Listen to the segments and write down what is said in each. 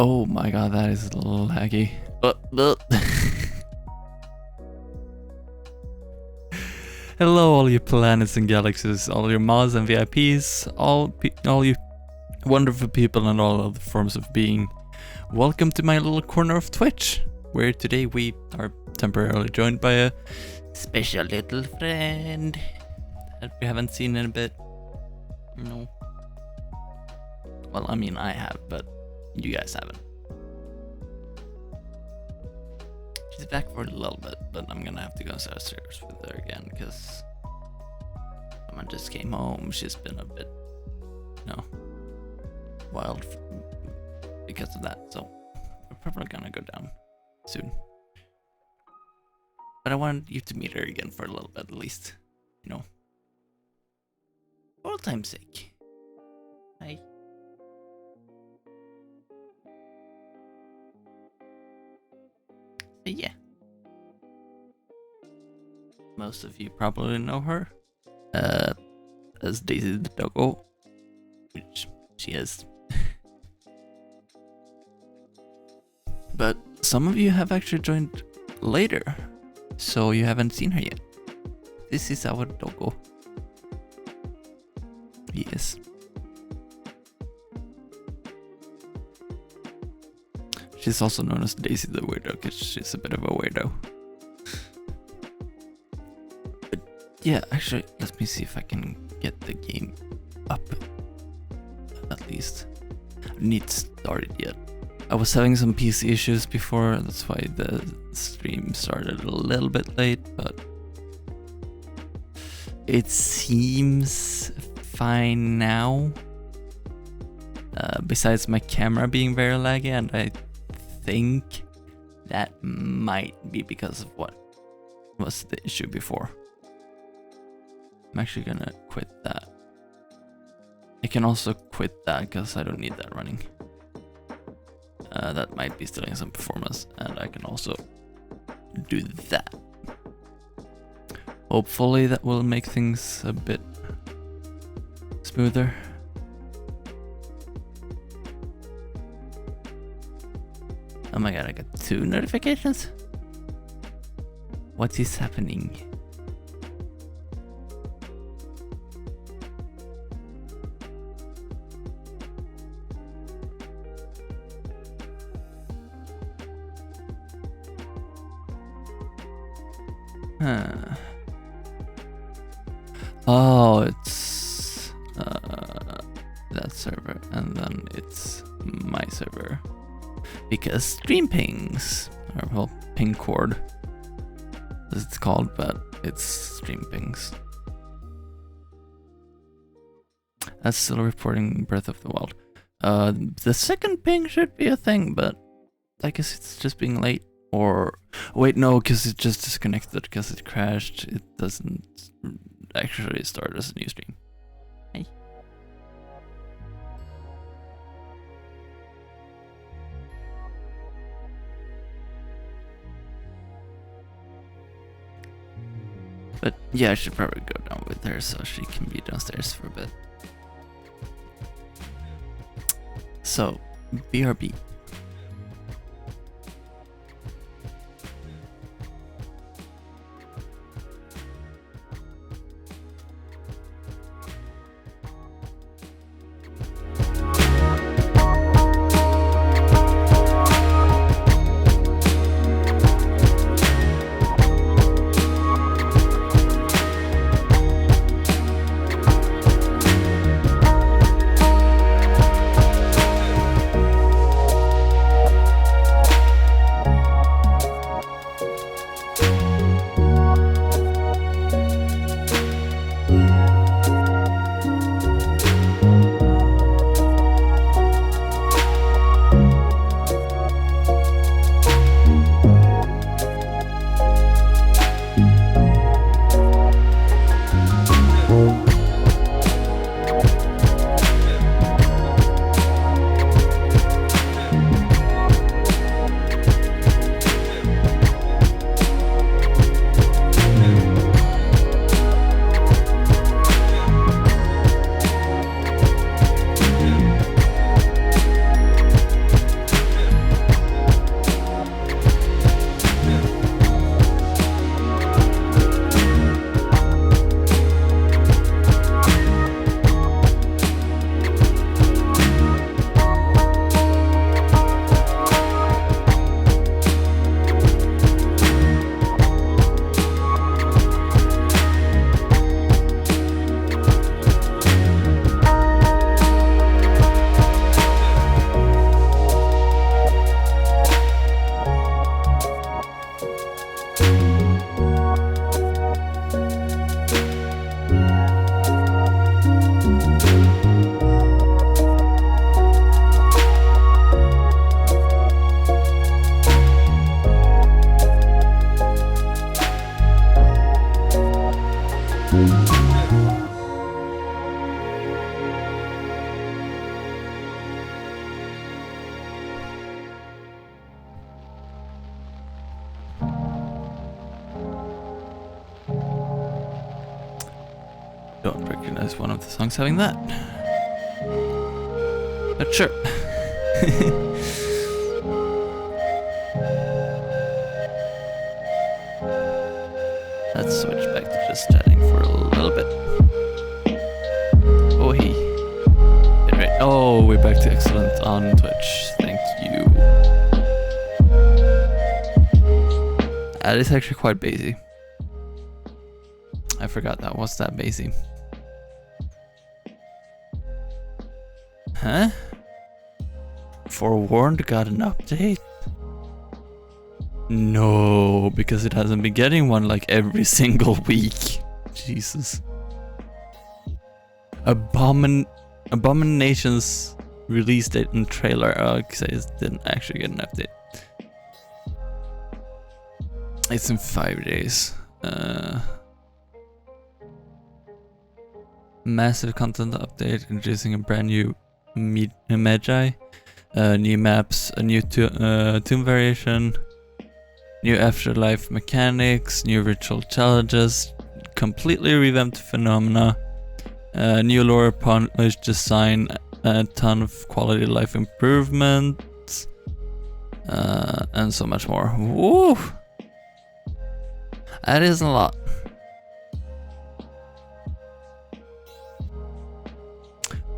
Oh my god, that is a little laggy. Hello, all you planets and galaxies, all your mods and VIPs, all you wonderful people and all other forms of being. Welcome to my little corner of Twitch, where today we are temporarily joined by a special little friend that we haven't seen in a bit. No. Well, I mean, I have, but you guys haven't. She's back for a little bit, but I'm gonna have to go downstairs with her again because someone just came home. She's been a bit, wild because of that. So we're probably gonna go down soon. But I wanted you to meet her again for a little bit, at least, for all time's sake. Hi. Yeah. Most of you probably know her as Daisy the doggo, which she is. But some of you have actually joined later, so you haven't seen her yet. This is our doggo. Yes. She's also known as Daisy the weirdo because she's a bit of a weirdo. But yeah, actually, let me see if I can get the game up. At least. I need started yet. I was having some PC issues before, that's why the stream started a little bit late, but it seems fine now. Besides my camera being very laggy, and I think that might be because of what was the issue before. I'm actually gonna quit that. I can also quit that because I don't need that running. That might be stealing some performance, and I can also do that. Hopefully that will make things a bit smoother. Oh my god, I got 2 notifications? What is happening? Huh. Oh, it's that server, and then it's my server. Because stream pings, or well, ping cord, as it's called, but it's stream pings. That's still reporting Breath of the Wild. The second ping should be a thing, but I guess it's just being late. Or wait, no, because it just disconnected because it crashed. It doesn't actually start as a new stream. Hey. But yeah, I should probably go down with her so she can be downstairs for a bit. So, BRB. recognize one of the songs having that. But sure. Let's switch back to just chatting for a little bit. Oh, hey. Get right. Oh, we're back to excellent on Twitch. Thank you. That is actually quite bassy. I forgot that was that bassy. Huh? Forewarned got an update? No, because it hasn't been getting one like every single week. Jesus. Abomination's release date and trailer. Oh, because it didn't actually get an update. It's in 5 days. Massive content update, introducing a brand new Magi, new maps, a new tomb variation, new afterlife mechanics, new ritual challenges, completely revamped phenomena, new lore polished design, a ton of quality of life improvements, and so much more. Woo! That is a lot.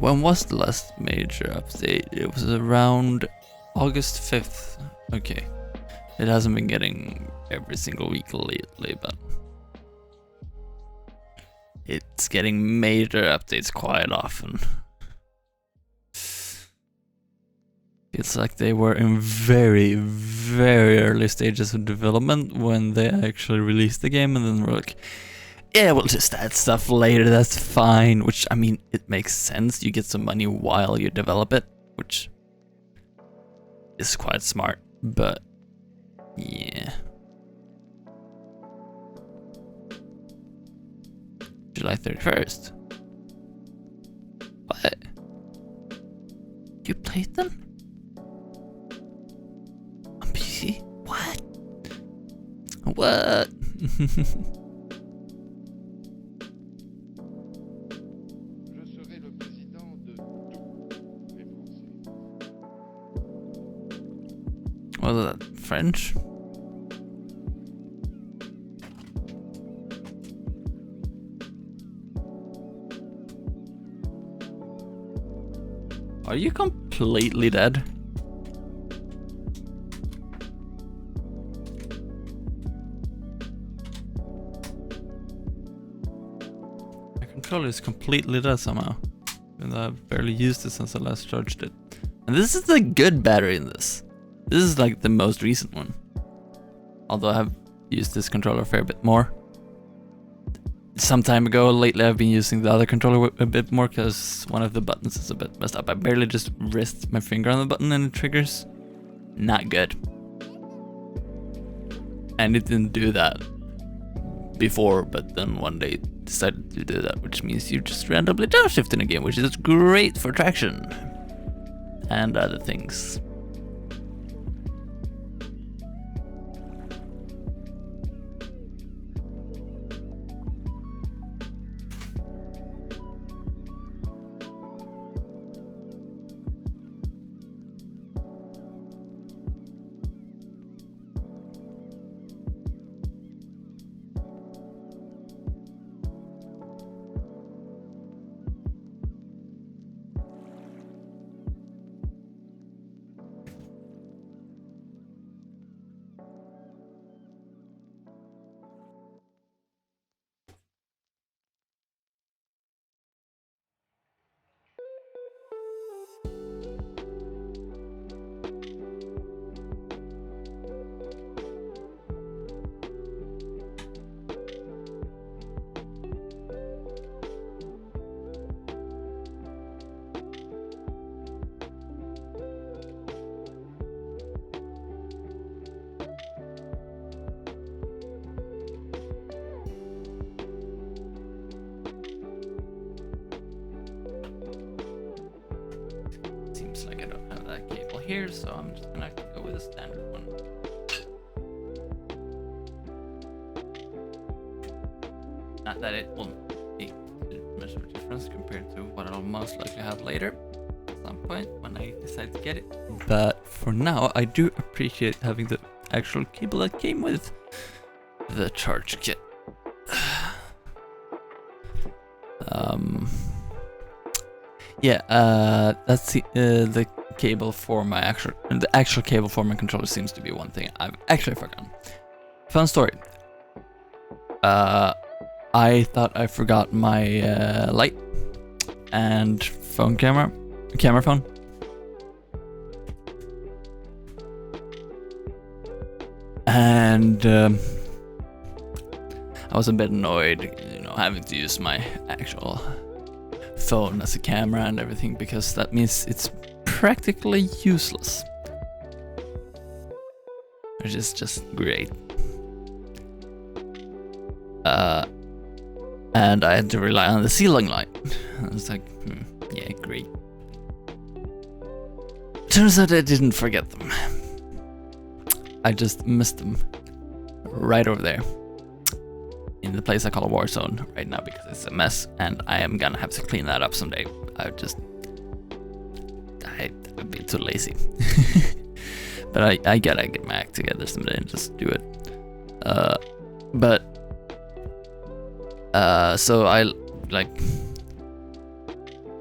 When was the last major update? It was around August 5th. Okay. It hasn't been getting every single week lately, but it's getting major updates quite often. It's like they were in very, very early stages of development when they actually released the game, and then we're like, yeah, we'll just add stuff later, that's fine. Which, I mean, it makes sense. You get some money while you develop it, which is quite smart, but yeah. July 31st. What? You played them? On PC? What? What? Was that French? Are you completely dead? My controller is completely dead somehow. And I've barely used it since I last charged it. And this is the good battery in this. This is like the most recent one. Although I have used this controller a fair bit more. Some time ago, lately I've been using the other controller a bit more because one of the buttons is a bit messed up. I barely just rest my finger on the button and it triggers. Not good. And it didn't do that before, but then one day it decided to do that, which means you just randomly downshift in a game, which is great for traction and other things. Seems like I don't have that cable here, so I'm just gonna have to go with a standard one. Not that it will be much of a difference. to what I'll most likely have later at some point when I decide to get it. But for now, I do appreciate having the actual cable that came with the charge kit. That's the cable for my actual cable for my controller seems to be one thing I've actually forgotten. Fun story. I thought I forgot my light and camera phone. And I was a bit annoyed, having to use my actual phone as a camera and everything, because that means it's practically useless. Which is just great. And I had to rely on the ceiling light. I was like, yeah, great. Turns out I didn't forget them. I just missed them right over there in the place I call a war zone right now, because it's a mess and I am gonna have to clean that up someday. I've been too lazy. But I gotta get my act together someday and just do it. So I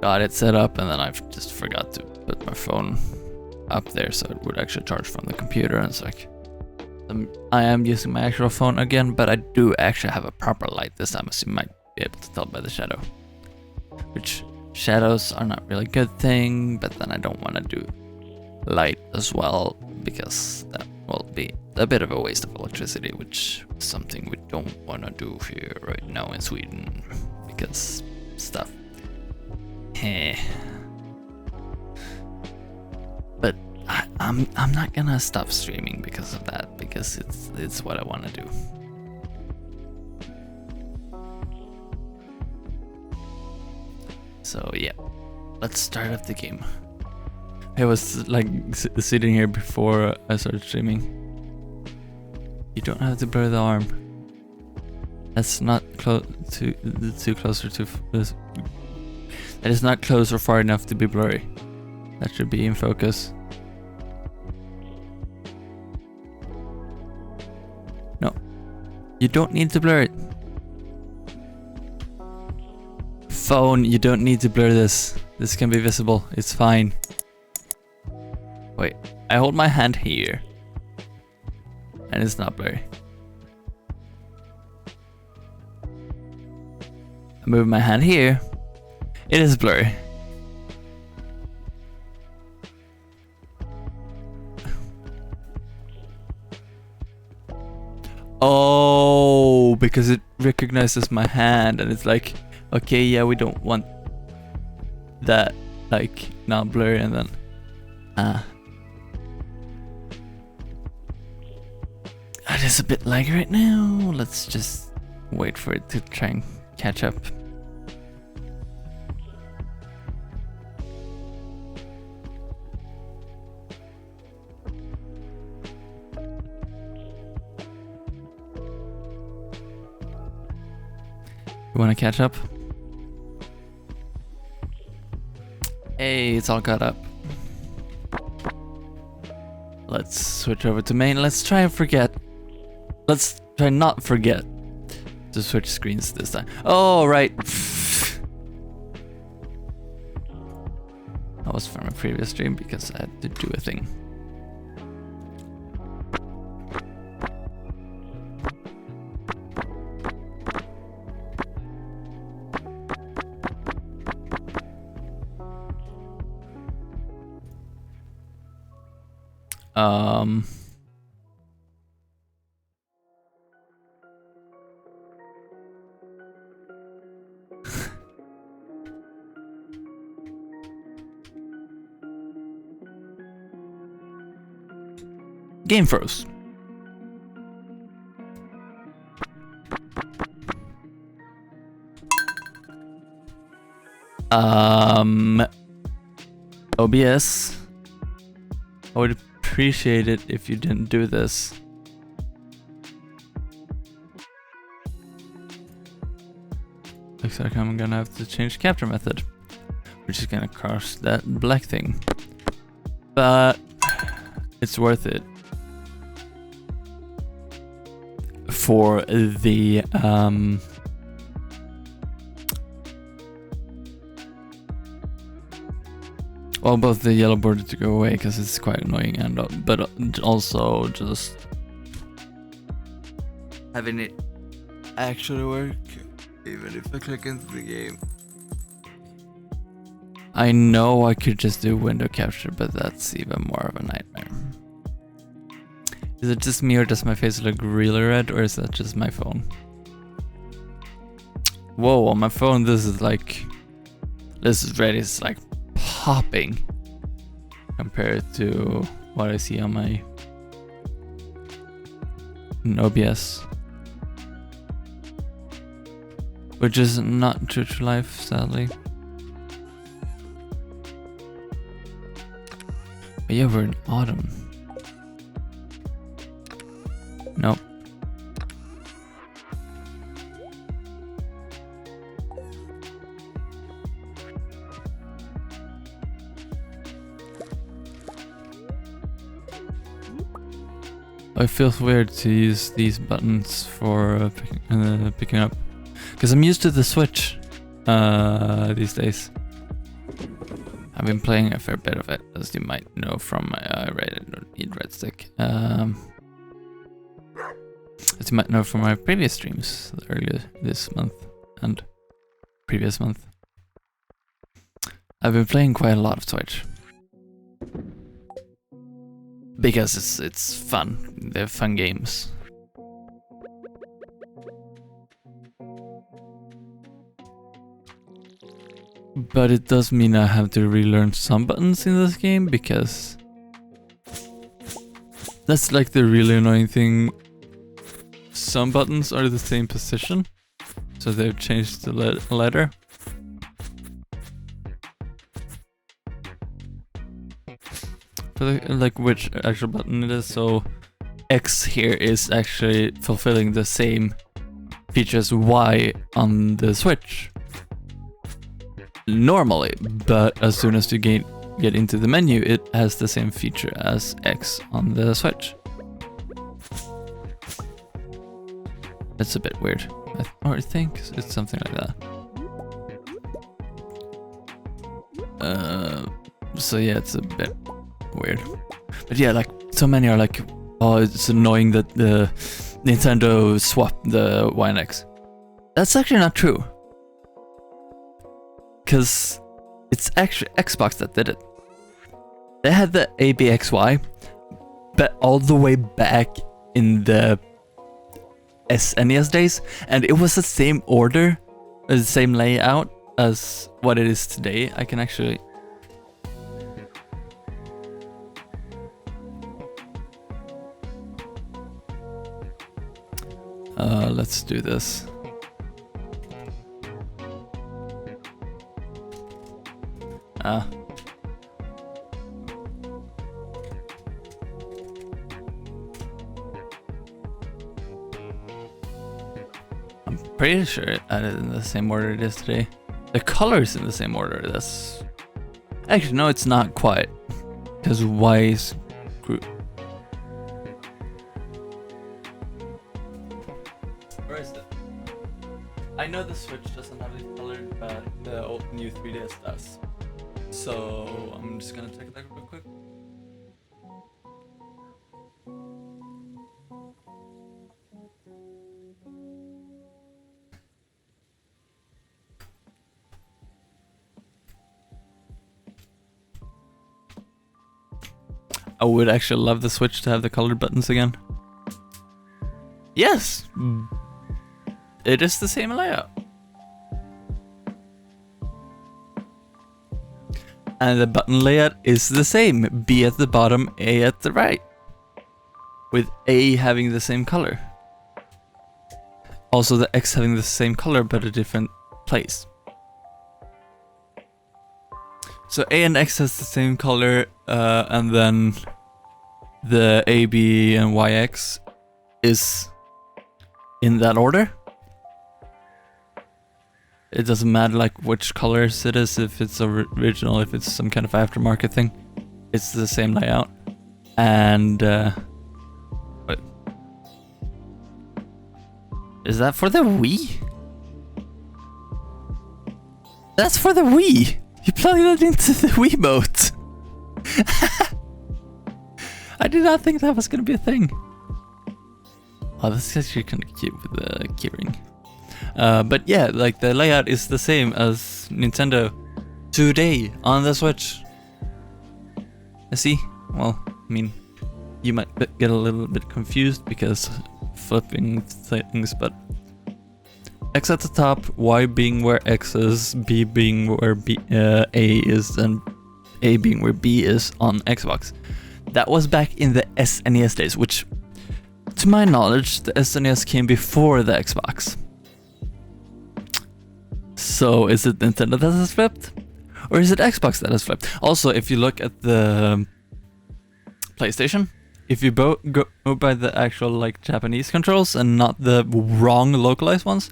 got it set up, and then I just forgot to put my phone up there so it would actually charge from the computer. And it's like, I am using my actual phone again, but I do actually have a proper light this time, as you might be able to tell by the shadow. Which, shadows are not really a good thing, but then I don't want to do light as well, because that will be a bit of a waste of electricity, which is something we don't want to do here right now in Sweden, because stuff. But I'm not gonna stop streaming because of that, because it's what I want to do. So yeah, let's start up the game. I was like sitting here before I started streaming. You don't have to blur the arm. That's not too close or too. That is not close or far enough to be blurry. That should be in focus. No, you don't need to blur it. Phone, you don't need to blur this. This can be visible. It's fine. Wait, I hold my hand here, and it's not blurry. I move my hand here, it is blurry. Oh, because it recognizes my hand, and it's like, okay, yeah, we don't want that, like, not blurry, and then, it is a bit laggy right now. Let's just wait for it to try and catch up. You want to catch up? Hey, it's all caught up. Let's switch over to main. Let's try and forget. Let's try not forget to switch screens this time. Oh, right. That was from a previous stream because I had to do a thing. Game froze. OBS. I would appreciate it if you didn't do this. Looks like I'm gonna have to change capture method. we're just gonna cross that black thing. But it's worth it for the well, both the yellow border to go away because it's quite annoying, and but also just having it actually work, even if I click into the game. I know I could just do window capture, but that's even more of a nightmare. Is it just me, or does my face look really red, or is that just my phone? Whoa, on my phone this is red, it's like popping compared to what I see on my OBS. Which is not true to life, sadly. But yeah, we're in autumn. Nope. It feels weird to use these buttons for picking up, because I'm used to the Switch these days. I've been playing a fair bit of it, as you might know from my Red Stick. As you might know from my previous streams earlier this month and previous month. I've been playing quite a lot of Switch. Because it's fun. They're fun games. But it does mean I have to relearn some buttons in this game, because that's like the really annoying thing. Some buttons are the same position, so they've changed the letter. Like which actual button it is, so X here is actually fulfilling the same feature as Y on the Switch normally, but as soon as you get into the menu, it has the same feature as X on the Switch. It's a bit weird, I think it's something like that. So yeah, it's a bit weird. But yeah, like so many are like, oh, it's annoying that the Nintendo swapped the Y and X. That's actually not true, because it's actually Xbox that did it. They had the ABXY, but all the way back in the SNES days, and it was the same order, the same layout as what it is today. I can actually let's do this. I'm pretty sure it added in the same order it is today. The color's in the same order. That's actually, no, it's not quite, because Y is group. Where is it? I know the Switch doesn't have it colored, but the old new 3DS does. So I'm just gonna check that real quick. I would actually love the Switch to have the colored buttons again. Yes! It is the same layout. And the button layout is the same. B at the bottom, A at the right. With A having the same color. Also the X having the same color but a different place. So A and X has the same color, and then the A, B, and Y, X is in that order. it doesn't matter like which colors it is, if it's original, if it's some kind of aftermarket thing. It's the same layout. And wait. Is that for the Wii? That's for the Wii! You plug it into the Wiimote! I did not think that was gonna be a thing. Oh, this is actually kind of cute with the keyring. But yeah, like the layout is the same as Nintendo today on the Switch. I see. Well, I mean, you might get a little bit confused because flipping things, but X at the top, Y being where X is, B being where A is, and A being where B is on Xbox. That was back in the SNES days, which, to my knowledge, the SNES came before the Xbox. So is it Nintendo that has flipped? Or is it Xbox that has flipped? Also, if you look at the PlayStation, if you go by the actual like Japanese controls and not the wrong localized ones,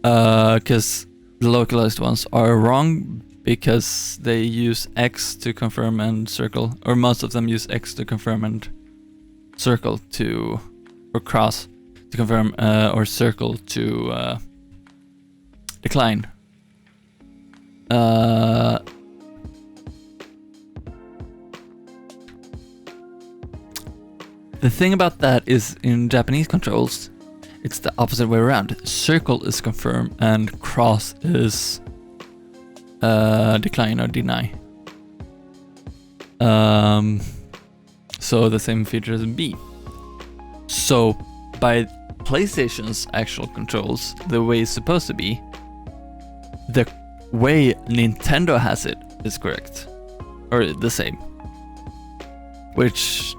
because the localized ones are wrong because they use X to confirm and circle, or most of them use X to confirm and circle to, or cross to confirm, or circle to decline. The thing about that is in Japanese controls, it's the opposite way around. Circle is confirm and cross is decline or deny. So the same feature as B. So by PlayStation's actual controls, the way it's supposed to be, the way Nintendo has it is correct. Or the same. Which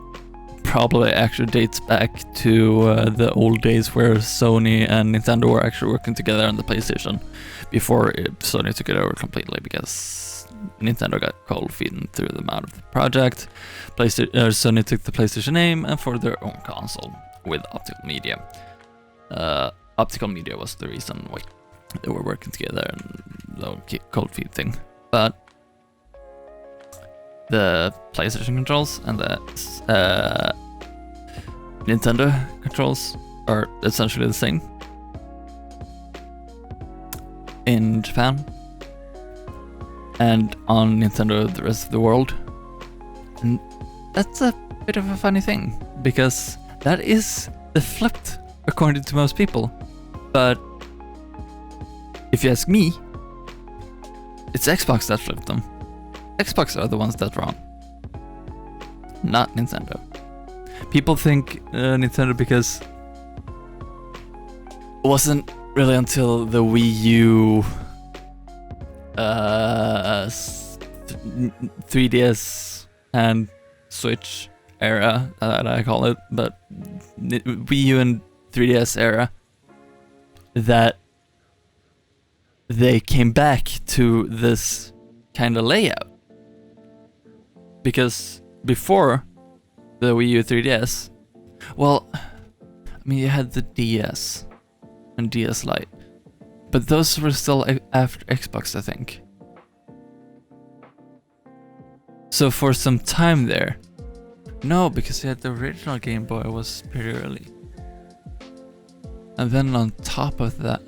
probably actually dates back to the old days where Sony and Nintendo were actually working together on the PlayStation before Sony took it over completely, because Nintendo got cold feet and threw them out of the project. Sony took the PlayStation name and for their own console with optical media. Optical media was the reason why they were working together and the cold feet thing. But the PlayStation controls and the Nintendo controls are essentially the same in Japan and on Nintendo the rest of the world. And that's a bit of a funny thing, because that is the flipped according to most people. But if you ask me, it's Xbox that flipped them. Xbox are the ones that's wrong, not Nintendo. People think Nintendo because it wasn't really until the Wii U 3DS and Switch era, that I call it, but Wii U and 3DS era, that they came back to this kind of layout. Because before the Wii U 3DS, well, I mean, you had the DS and DS Lite, but those were still after Xbox, I think. So for some time there, no, because you had the original Game Boy was pretty early. And then on top of that,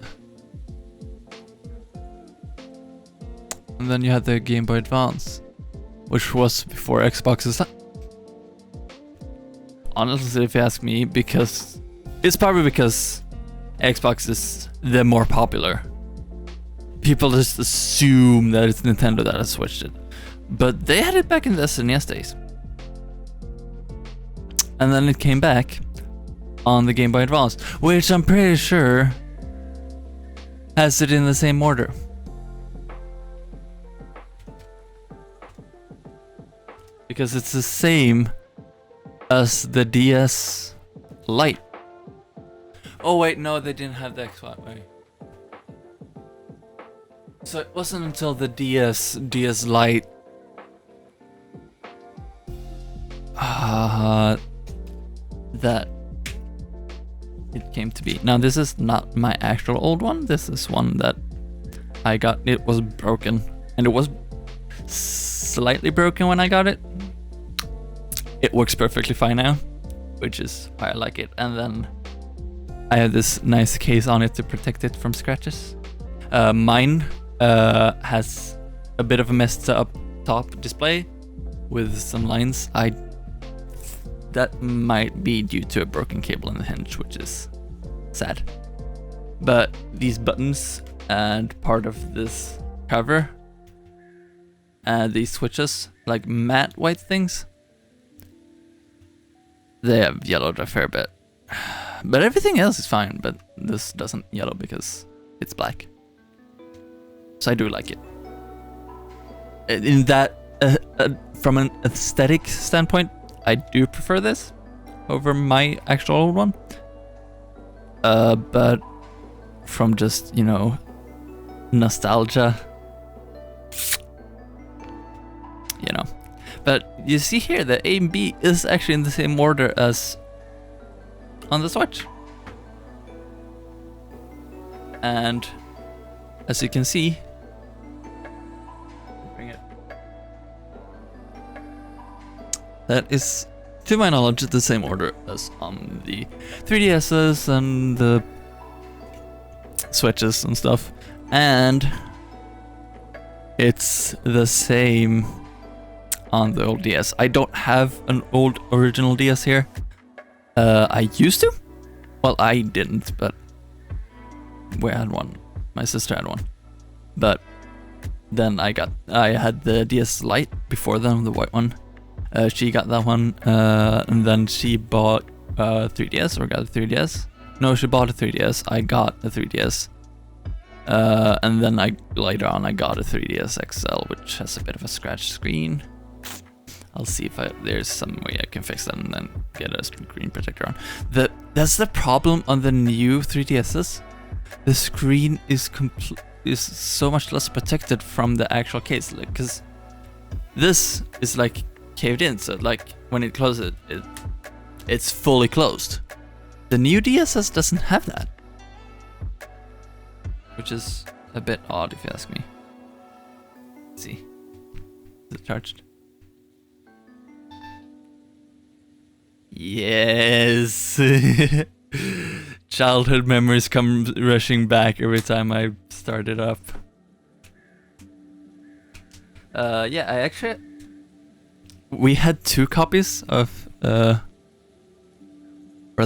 and then you had the Game Boy Advance, which was before Xbox's. Honestly, if you ask me, because it's probably because Xbox is the more popular. People just assume that it's Nintendo that has switched it, but they had it back in the SNES days, and then it came back on the Game Boy Advance, which I'm pretty sure has it in the same order. Because it's the same as the DS Lite. Oh wait, no, they didn't have the Xbox. Wait. So it wasn't until the DS Lite that it came to be. Now this is not my actual old one. This is one that I got it was broken, and it was slightly broken when I got it. It works perfectly fine now, which is why I like it. And then I have this nice case on it to protect it from scratches. Mine has a bit of a messed up top display with some lines. That might be due to a broken cable in the hinge, which is sad. But these buttons and part of this cover and these switches, like matte white things, they have yellowed a fair bit. But everything else is fine, but this doesn't yellow because it's black. So I do like it. In that, from an aesthetic standpoint, I do prefer this over my actual old one. But from just, you know, nostalgia, you know. But you see here that A and B is actually in the same order as on the Switch. And as you can see, bring it. That is, to my knowledge, the same order as on the 3DSs and the Switches and stuff. And it's the same on the old DS. I don't have an old original DS here. I used to. Well, I didn't, but we had one. My sister had one. But then I had the DS Lite before then, the white one. She got that one, and then she bought a 3DS or got a 3DS. No, she bought a 3DS. I got a 3DS. And then later on I got a 3DS XL, which has a bit of a scratch screen. I'll see if there's some way I can fix that and then get a screen protector on. That's the problem on the new 3DSs. The screen is so much less protected from the actual case, like, because this is like caved in, so like when it closes it's fully closed. The new DSs doesn't have that, which is a bit odd if you ask me. Let's see, is it charged? Yes. Childhood memories come rushing back every time I start it up. Yeah, we had 2 copies of Brother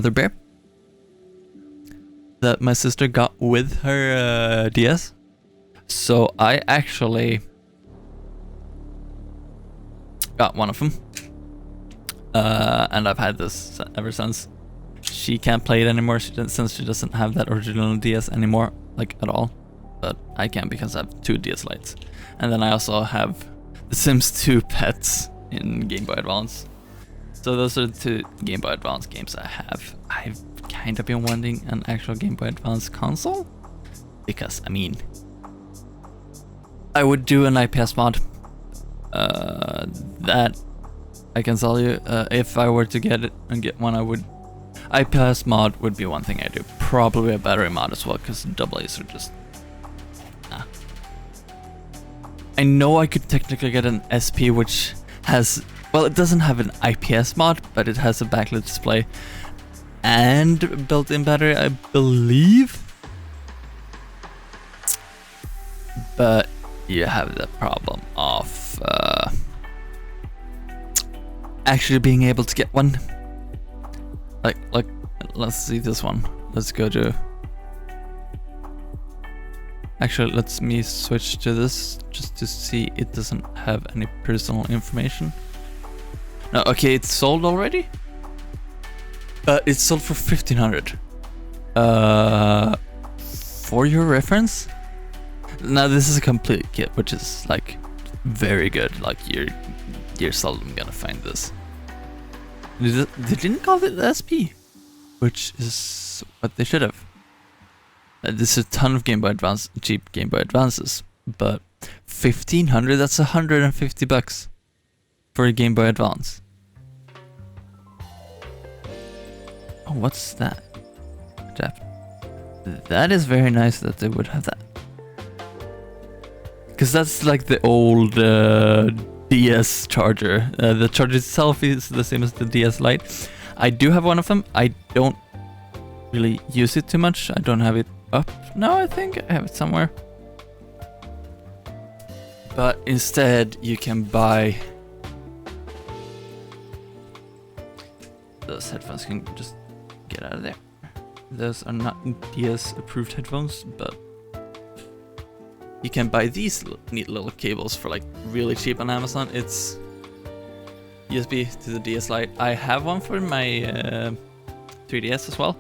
Bear that my sister got with her DS. So I actually got one of them. And I've had this ever since. She can't play it anymore since she doesn't have that original DS anymore, like at all. But I can because I have 2 DS Lites. And then I also have The Sims 2 Pets in Game Boy Advance. So those are the 2 Game Boy Advance games I have. I've kind of been wanting an actual Game Boy Advance console. Because, I mean, I would do an IPS mod. That I can tell you, if I were to get it and get one, I would. IPS mod would be one thing I do. Probably a battery mod as well, because AA's are just. Nah. I know I could technically get an SP which has. Well, it doesn't have an IPS mod, but it has a backlit display and built-in battery, I believe. But you have the problem of actually being able to get one. Like, let's see this one. Let's go to. Actually, let me switch to this just to see it doesn't have any personal information. No, okay, it's sold already. It's sold for 1,500. For your reference. Now this is a complete kit, which is like very good. Like you're seldom gonna find this. They didn't call it the SP, which is what they should have. There's a ton of Game Boy Advance, cheap Game Boy Advances, but 1,500, that's $150 for a Game Boy Advance. Oh, what's that? That is very nice that they would have that. because that's like the old DS charger. The charger itself is the same as the DS Lite. I do have one of them. I don't really use it too much. I don't have it up now. I think I have it somewhere. But instead, you can buy those headphones. Can just get out of there. Those are not DS approved headphones, but you can buy these neat little cables for like really cheap on Amazon. It's USB to the DS Lite. I have one for my 3DS as well.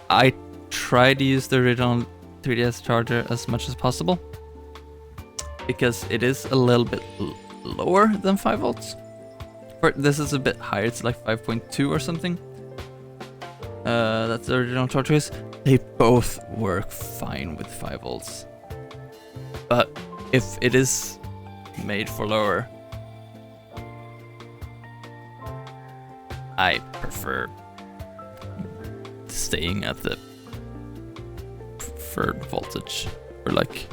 I try to use the original 3DS charger as much as possible because it is a little bit lower than 5 volts. This is a bit higher. It's like 5.2 or something. That's the original charger is. They both work fine with 5 volts. But if it is made for lower, I prefer staying at the preferred voltage, or like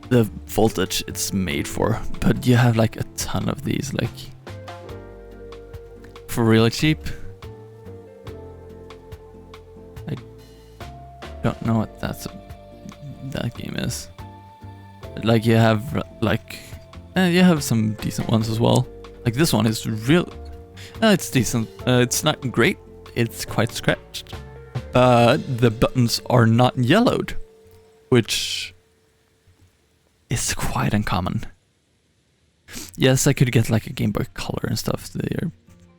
the voltage it's made for. But you have like a ton of these, like for really cheap. I don't know what that game is. Like you have like you have some decent ones as well. Like this one is real. It's decent. It's not great. It's quite scratched, but the buttons are not yellowed, which is quite uncommon. Yes, I could get like a Game Boy Color and stuff.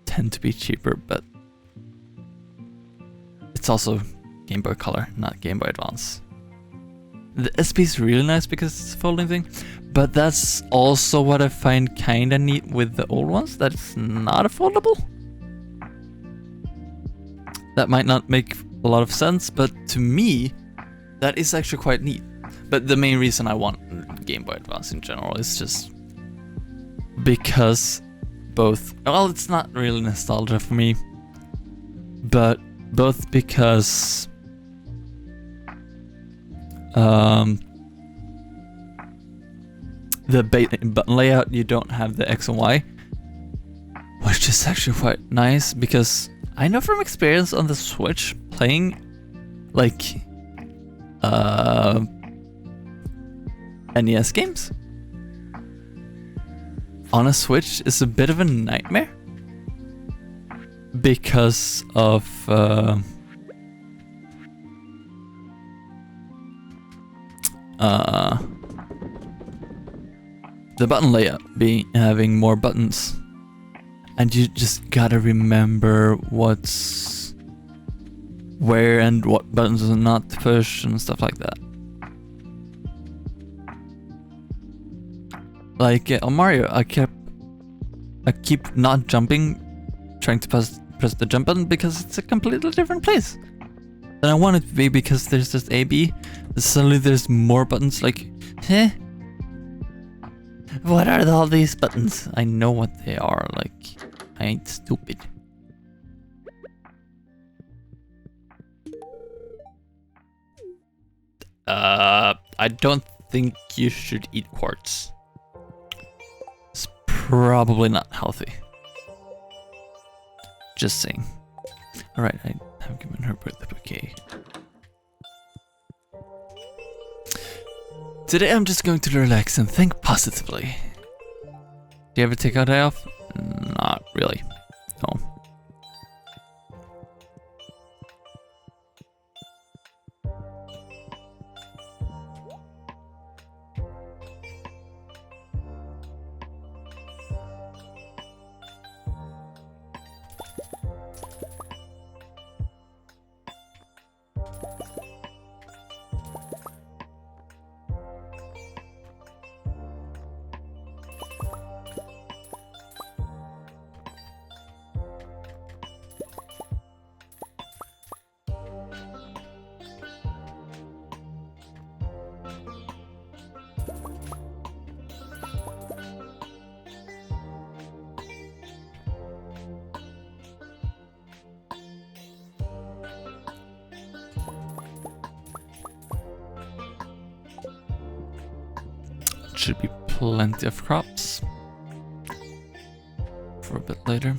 Tend to be cheaper, but it's also Game Boy Color, not Game Boy Advance. The SP is really nice because it's a folding thing, but that's also what I find kinda neat with the old ones, that it's not a foldable. That might not make a lot of sense, but to me, that is actually quite neat. But the main reason I want Game Boy Advance in general is just because both, well, it's not really nostalgia for me, but both because the button layout, you don't have the X and Y, which is actually quite nice because I know from experience on the Switch playing like NES games on a Switch is a bit of a nightmare because of the button layout having more buttons, and you just gotta remember what's where and what buttons are not to push and stuff like that. Like on Mario, I keep not jumping, trying to press the jump button because it's a completely different place than I want it to be, because there's just A, B, and suddenly there's more buttons. Like, what are all these buttons? I know what they are. Like, I ain't stupid. I don't think you should eat quartz. It's probably not healthy. Just saying. Alright, I have given her the bouquet. Today I'm just going to relax and think positively. Do you ever take a day off? Not really. No. should be plenty of crops for a bit later.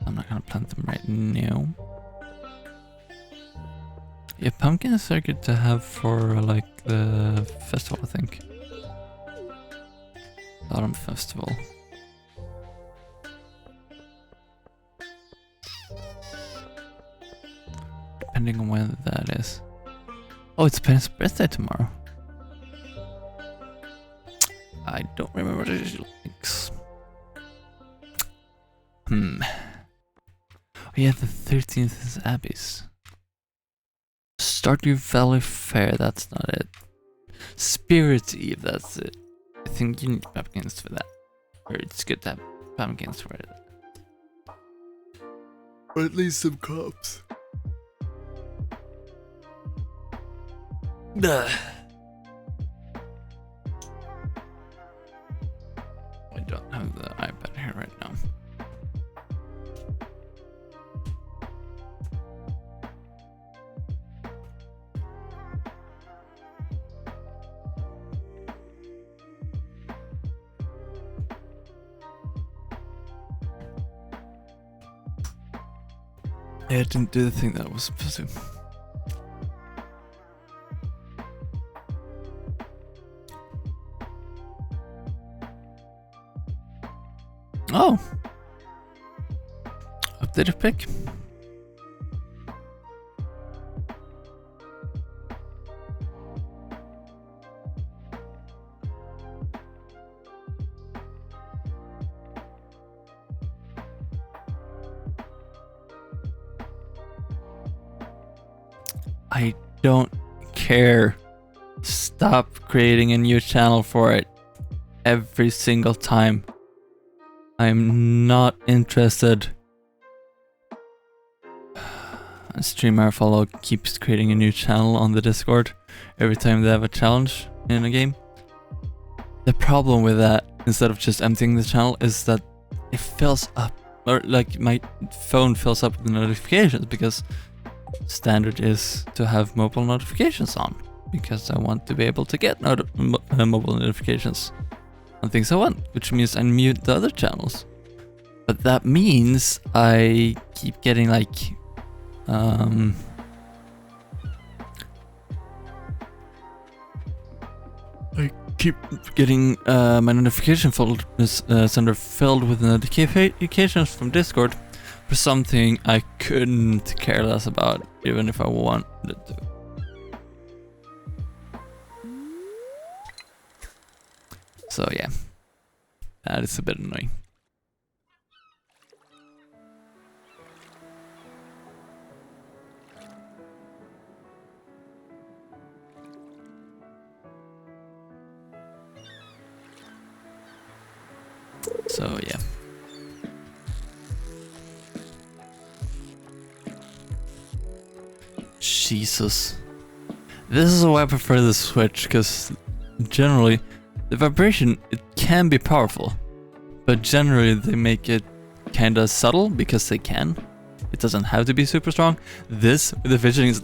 I'm not gonna plant them right now. Yeah, pumpkins are good to have for like the festival, I think. Autumn festival. Depending on when that is. Oh, it's Penny's birthday tomorrow. I don't remember what it looks. Oh yeah, the 13th is Abby's. Stardew Valley Fair, that's not it. Spirit Eve, that's it. I think you need pumpkins for that. Or it's good to have pumpkins for it. Or at least some crops. Duh. I don't have the iPad here right now. Yeah, I didn't do the thing that I was supposed to. Oh! Updated pick. I don't care. Stop creating a new channel for it every single time. I'm not interested. A streamer I follow keeps creating a new channel on the Discord every time they have a challenge in a game. The problem with that, instead of just emptying the channel, is that it fills up, or like my phone fills up with notifications, because standard is to have mobile notifications on, because I want to be able to get mobile notifications on things I want, which means I mute the other channels. But that means I keep getting like I keep getting my notification center filled with notifications from Discord for something I couldn't care less about, even if I wanted to. So yeah, that is a bit annoying. So yeah. Jesus. This is why I prefer the Switch, because generally the vibration, it can be powerful, but generally they make it kinda subtle because they can. It doesn't have to be super strong. This, the fidgeting is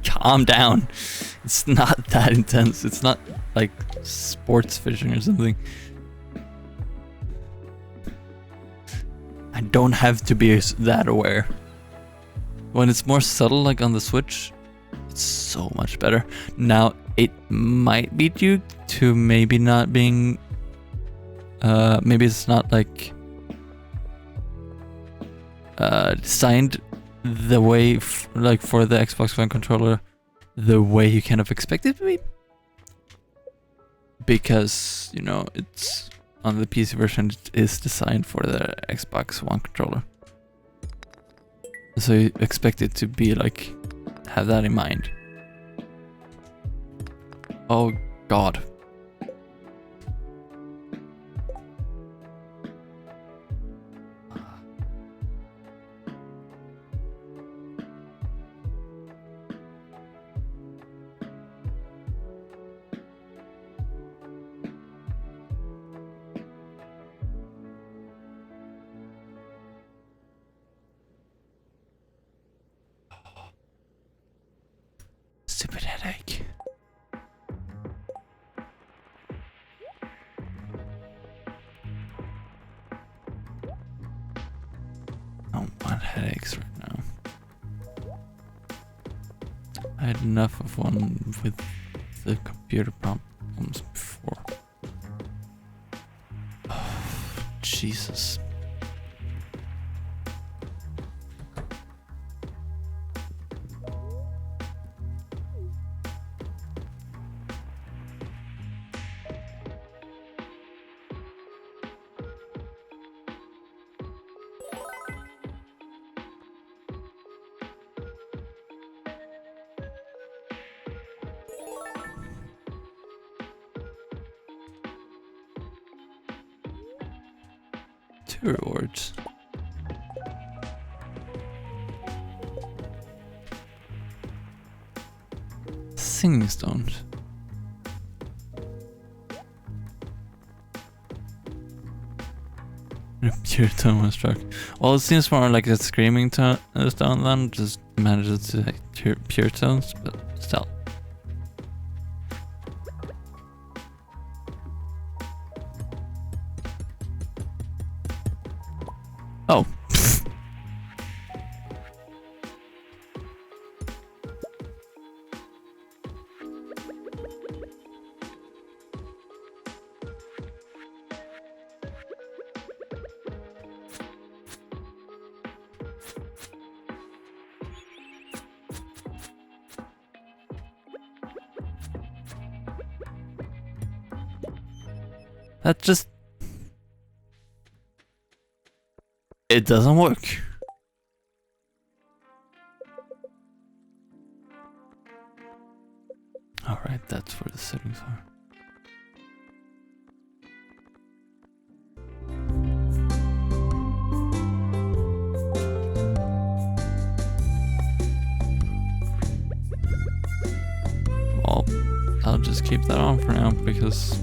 calm down. It's not that intense. It's not like sports fishing or something. I don't have to be that aware. When it's more subtle, like on the Switch, it's so much better. Now, it might be due to maybe not being... maybe it's not like... designed the way, like for the Xbox One controller, the way you kind of expect it to be. Because, you know, it's... on the PC version, it is designed for the Xbox One controller. So you expect it to be like, have that in mind. Oh god. Stupid headache. I don't want headaches right now. I had enough of one with the computer problems before. Oh, Jesus. Two rewards. Singing stones. A pure tone was struck. Well, it seems more like a screaming tone than just manages to like pure tones, but still. Oh. That just... It doesn't work. Alright, that's where the settings are. Well, I'll just keep that on for now because...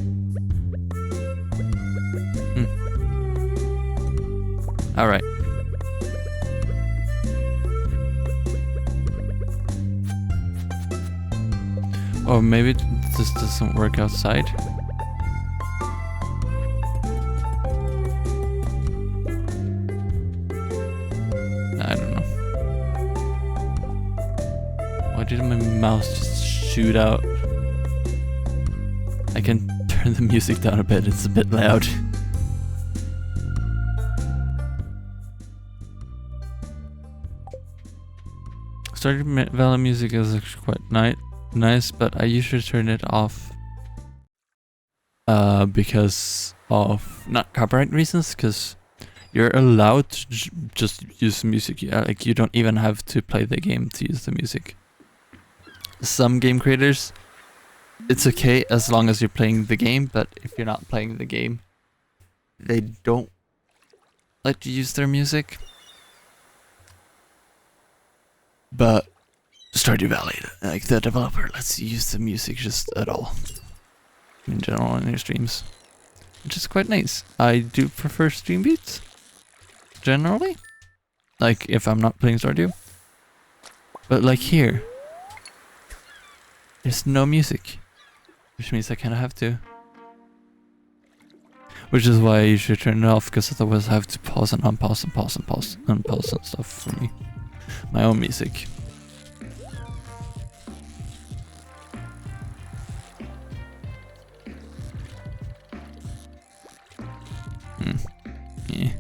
Alright. Or maybe this doesn't work outside. I don't know. Why did my mouse just shoot out? I can turn the music down a bit, it's a bit loud. Stardew Valley music is actually quite nice, but I usually turn it off because of not copyright reasons, because you're allowed to just use the music. Like you don't even have to play the game to use the music. Some game creators, it's okay as long as you're playing the game, but if you're not playing the game, they don't let you use their music. But Stardew Valley, like the developer, lets you use the music just at all in general in your streams, which is quite nice. I do prefer stream beats generally, like if I'm not playing Stardew. But like here, there's no music, which means I kind of have to. Which is why I usually turn it off, because otherwise I have to pause and unpause and pause and pause and pause and stuff for me. My own music. Yeah.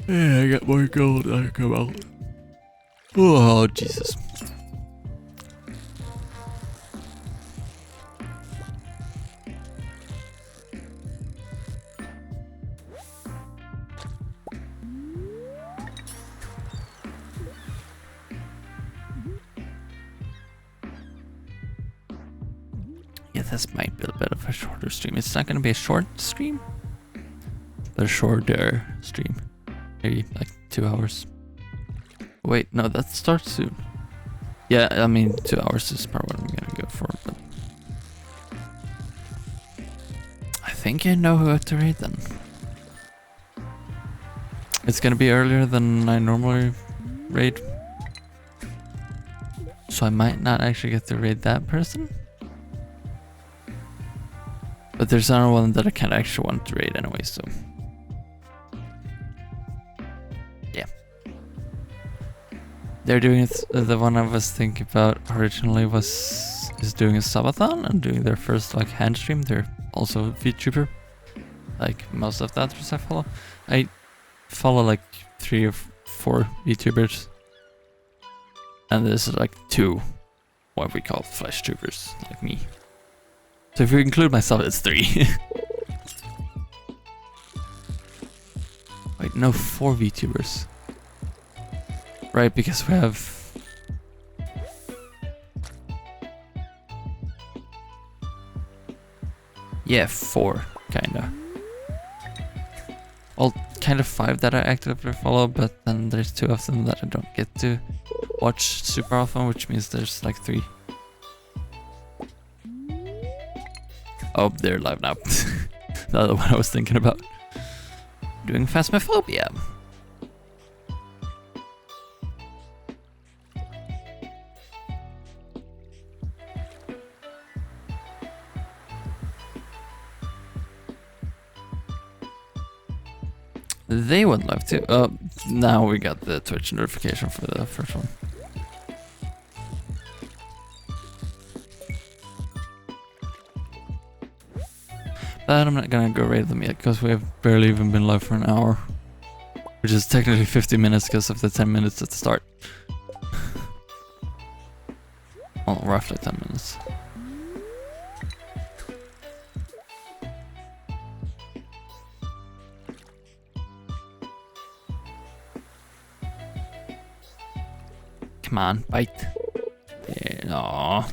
Yeah, I got more gold. I come out. Oh, Jesus. Yeah, this might be a bit of a shorter stream. It's not going to be a short stream, but a shorter stream. Maybe like 2 hours. Wait, no, that starts soon. Yeah, I mean, 2 hours is probably what I'm gonna go for, but... I think I know who to raid then. It's gonna be earlier than I normally raid. So I might not actually get to raid that person. But there's another one that I kind of actually want to raid anyway, so... yeah. They're doing it, the one I was thinking about originally is doing a subathon and doing their first like hand stream. They're also a VTuber, like most of the others I follow. I follow like 3 or 4 VTubers, and this is like 2 what we call flesh tubers, like me. So if you include myself, it's 3. Wait, no, 4 VTubers. Right, because we have... yeah, 4, kinda. Well, kind of 5 that I actively follow, but then there's 2 of them that I don't get to watch super often, which means there's like 3. Oh, they're live now. The other one I was thinking about. Doing Phasmophobia. They would love to. Now we got the Twitch notification for the first one. But I'm not gonna go raid them yet because we have barely even been live for an hour. Which is technically 50 minutes because of the 10 minutes at the start. Well, roughly 10 minutes. Come on, bite. Yeah, aww.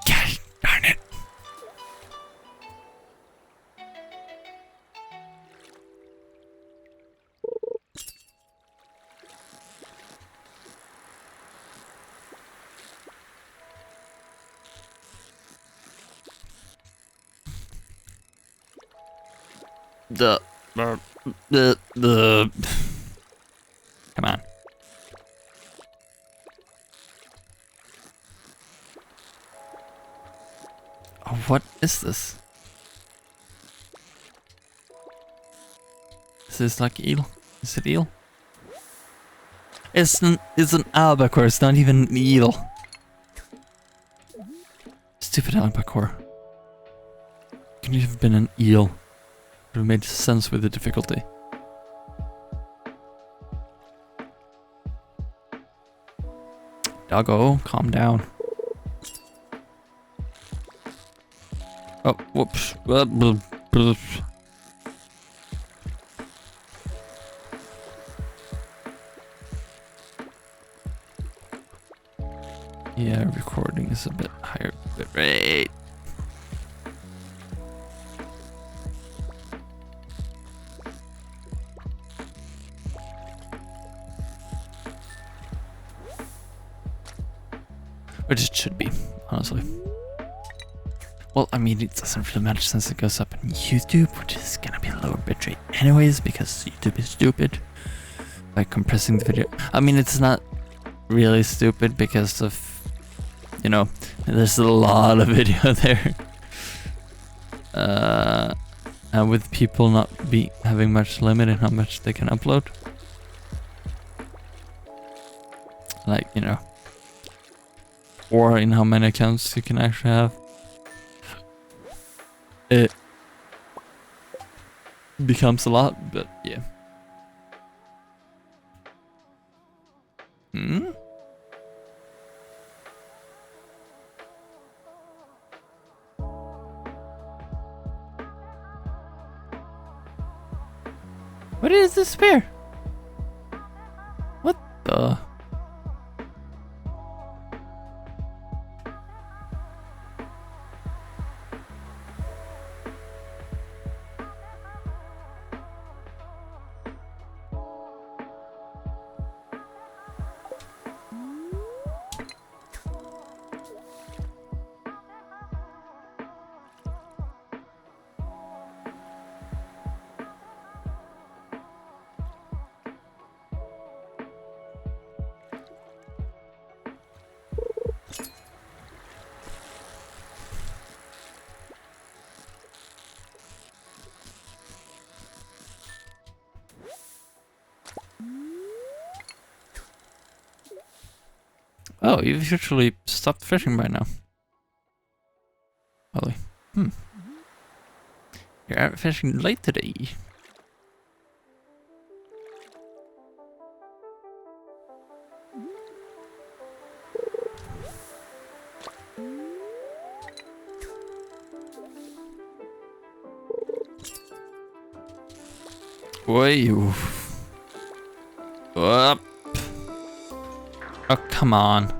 Gosh darn it. The come on. Oh, what is this? Is this like eel? Is it eel? It's an albacore, it's not even an eel. Stupid albacore. Couldn't have been an eel. It would have made sense with the difficulty. Doggo, calm down. Oh, whoops. Yeah, recording is a bit higher bit rate. Which it should be, honestly. Well, I mean, it doesn't really matter since it goes up on YouTube, which is gonna be a lower bitrate anyways, because YouTube is stupid by compressing the video. I mean, it's not really stupid because of, you know, there's a lot of video there. And with people not having much limit in how much they can upload. Like, you know. Or in how many accounts you can actually have. It becomes a lot, but yeah. Hmm? What is this spear? What the? Oh, you've usually stopped fishing by now. Ollie. You're out fishing late today. Way. Up. Oh, come on.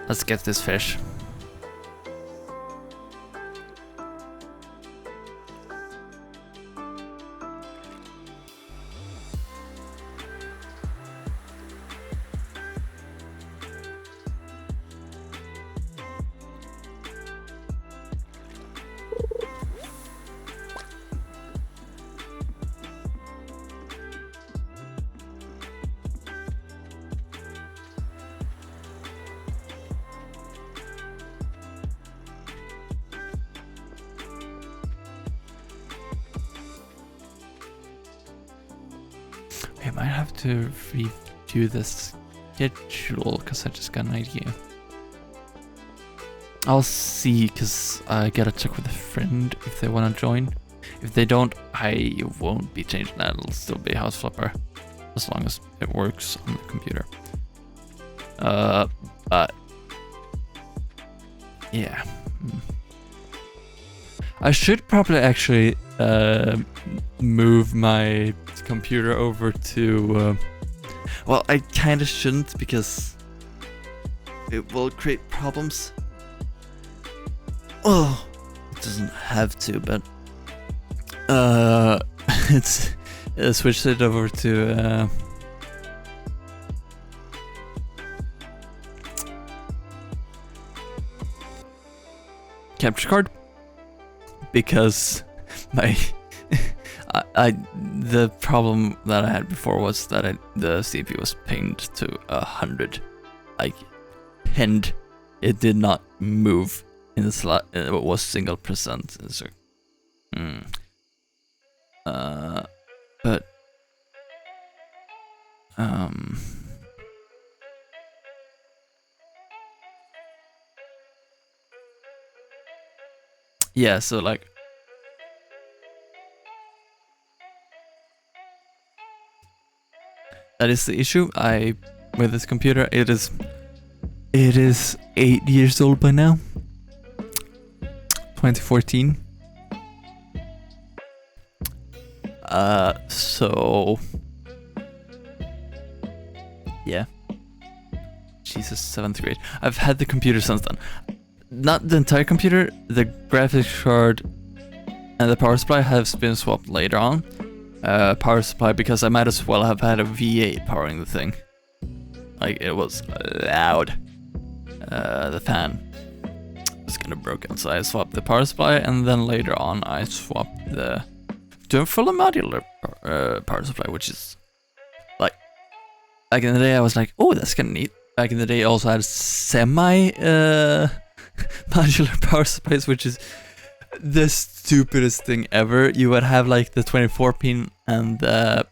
Let's get this fish. I might have to review this schedule because I just got an idea. I'll see, because I gotta check with a friend if they want to join. If they don't, I won't be changing that. It'll still be House Flipper as long as it works on the computer. But yeah, I should probably actually move my computer over to. Well, I kind of shouldn't because it will create problems. Oh, it doesn't have to, but it's switched it over to capture card because my the problem that I had before was that the CPU was pinged to 100, like pinned. It did not move in the slot. It was single percent. So, but yeah. So like. That is the issue. With this computer, it is 8 years old by now. 2014. So yeah. Jesus, 7th grade. I've had the computer since then. Not the entire computer. The graphics card and the power supply have been swapped later on. Power supply because I might as well have had a V8 powering the thing. Like, it was loud. The fan was kind of broken, so I swapped the power supply, and then later on I swapped to a fully modular power supply, which is like, back in the day I was like, oh, that's kind of neat. Back in the day I also had semi modular power supplies, which is the stupidest thing ever. You would have like the 24 pin and the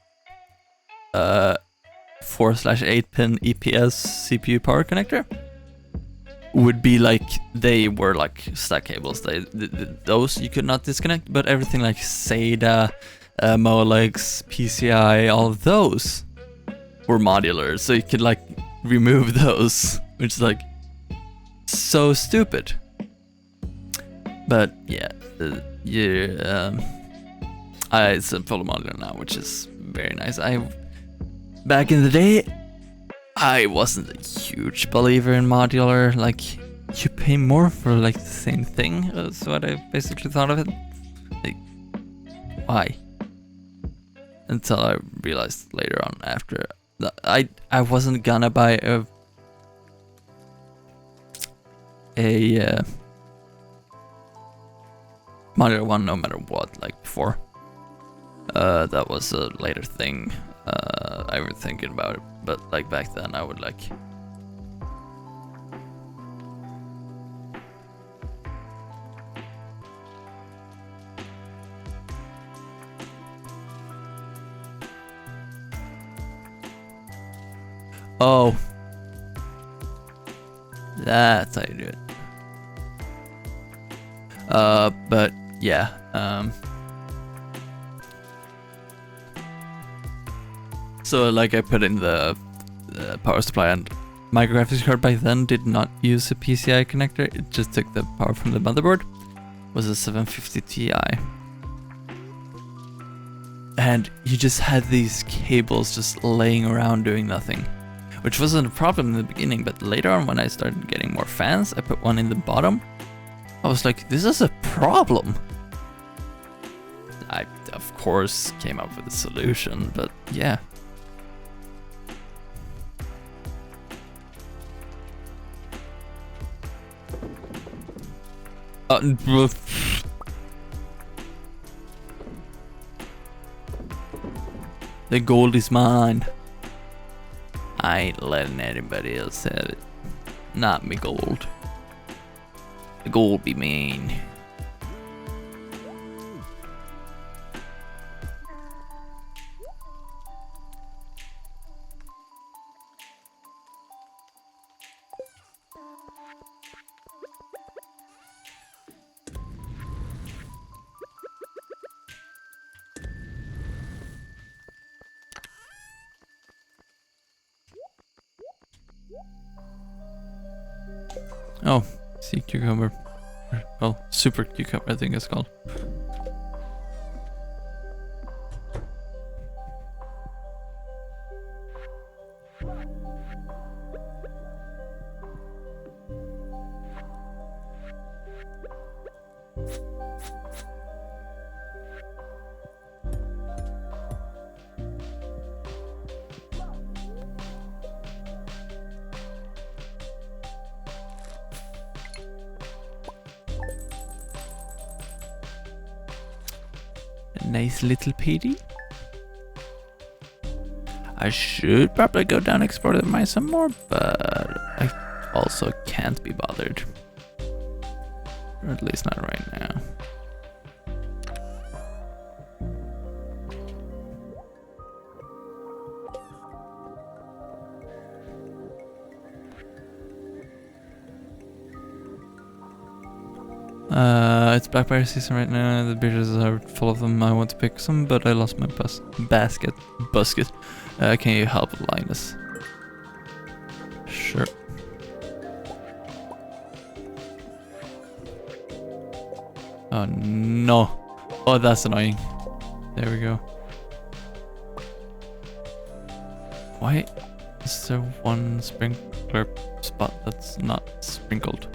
4/8 pin EPS CPU power connector would be like, they were like stack cables. Those you could not disconnect, but everything like SATA, Molex, PCI, all of those were modular, so you could like remove those, which is like so stupid. But yeah, it's a full modular now, which is very nice. Back in the day, I wasn't a huge believer in modular. Like, you pay more for like the same thing. That's what I basically thought of it. Like, why? Until I realized later on, after that, I wasn't gonna buy a modular one no matter what, like before. That was a later thing. I was thinking about it, but like back then I would like. Oh. That's how you do it. But yeah, so like I put in the power supply, and my graphics card back then did not use a PCI connector, it just took the power from the motherboard. It was a 750 Ti. And you just had these cables just laying around doing nothing. Which wasn't a problem in the beginning, but later on when I started getting more fans, I put one in the bottom. I was like, this is a problem. I, of course, came up with a solution, but yeah. The gold is mine. I ain't letting anybody else have it. Not me gold. The gold be mine. Oh, sea cucumber. Well, super cucumber, I think it's called. A nice little PD. I should probably go down and explore the mine some more, but I also can't be bothered. Or at least not right now. It's blackberry season right now. The beaches are full of them. I want to pick some, but I lost my basket. Can you help, Linus? Sure. Oh no. Oh, that's annoying. There we go. Why is there one sprinkler spot that's not sprinkled?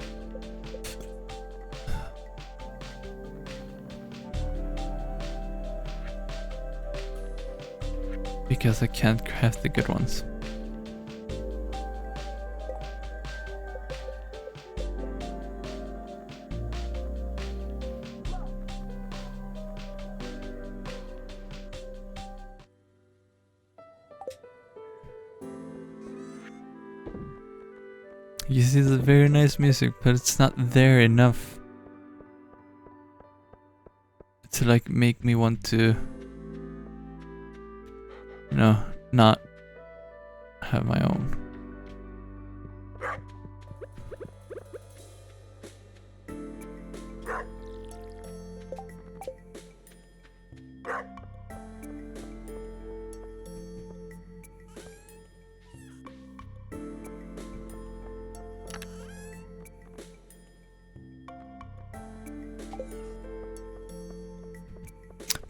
Because I can't craft the good ones. You see the very nice music, but it's not there enough to like make me want to, you know, not have my own.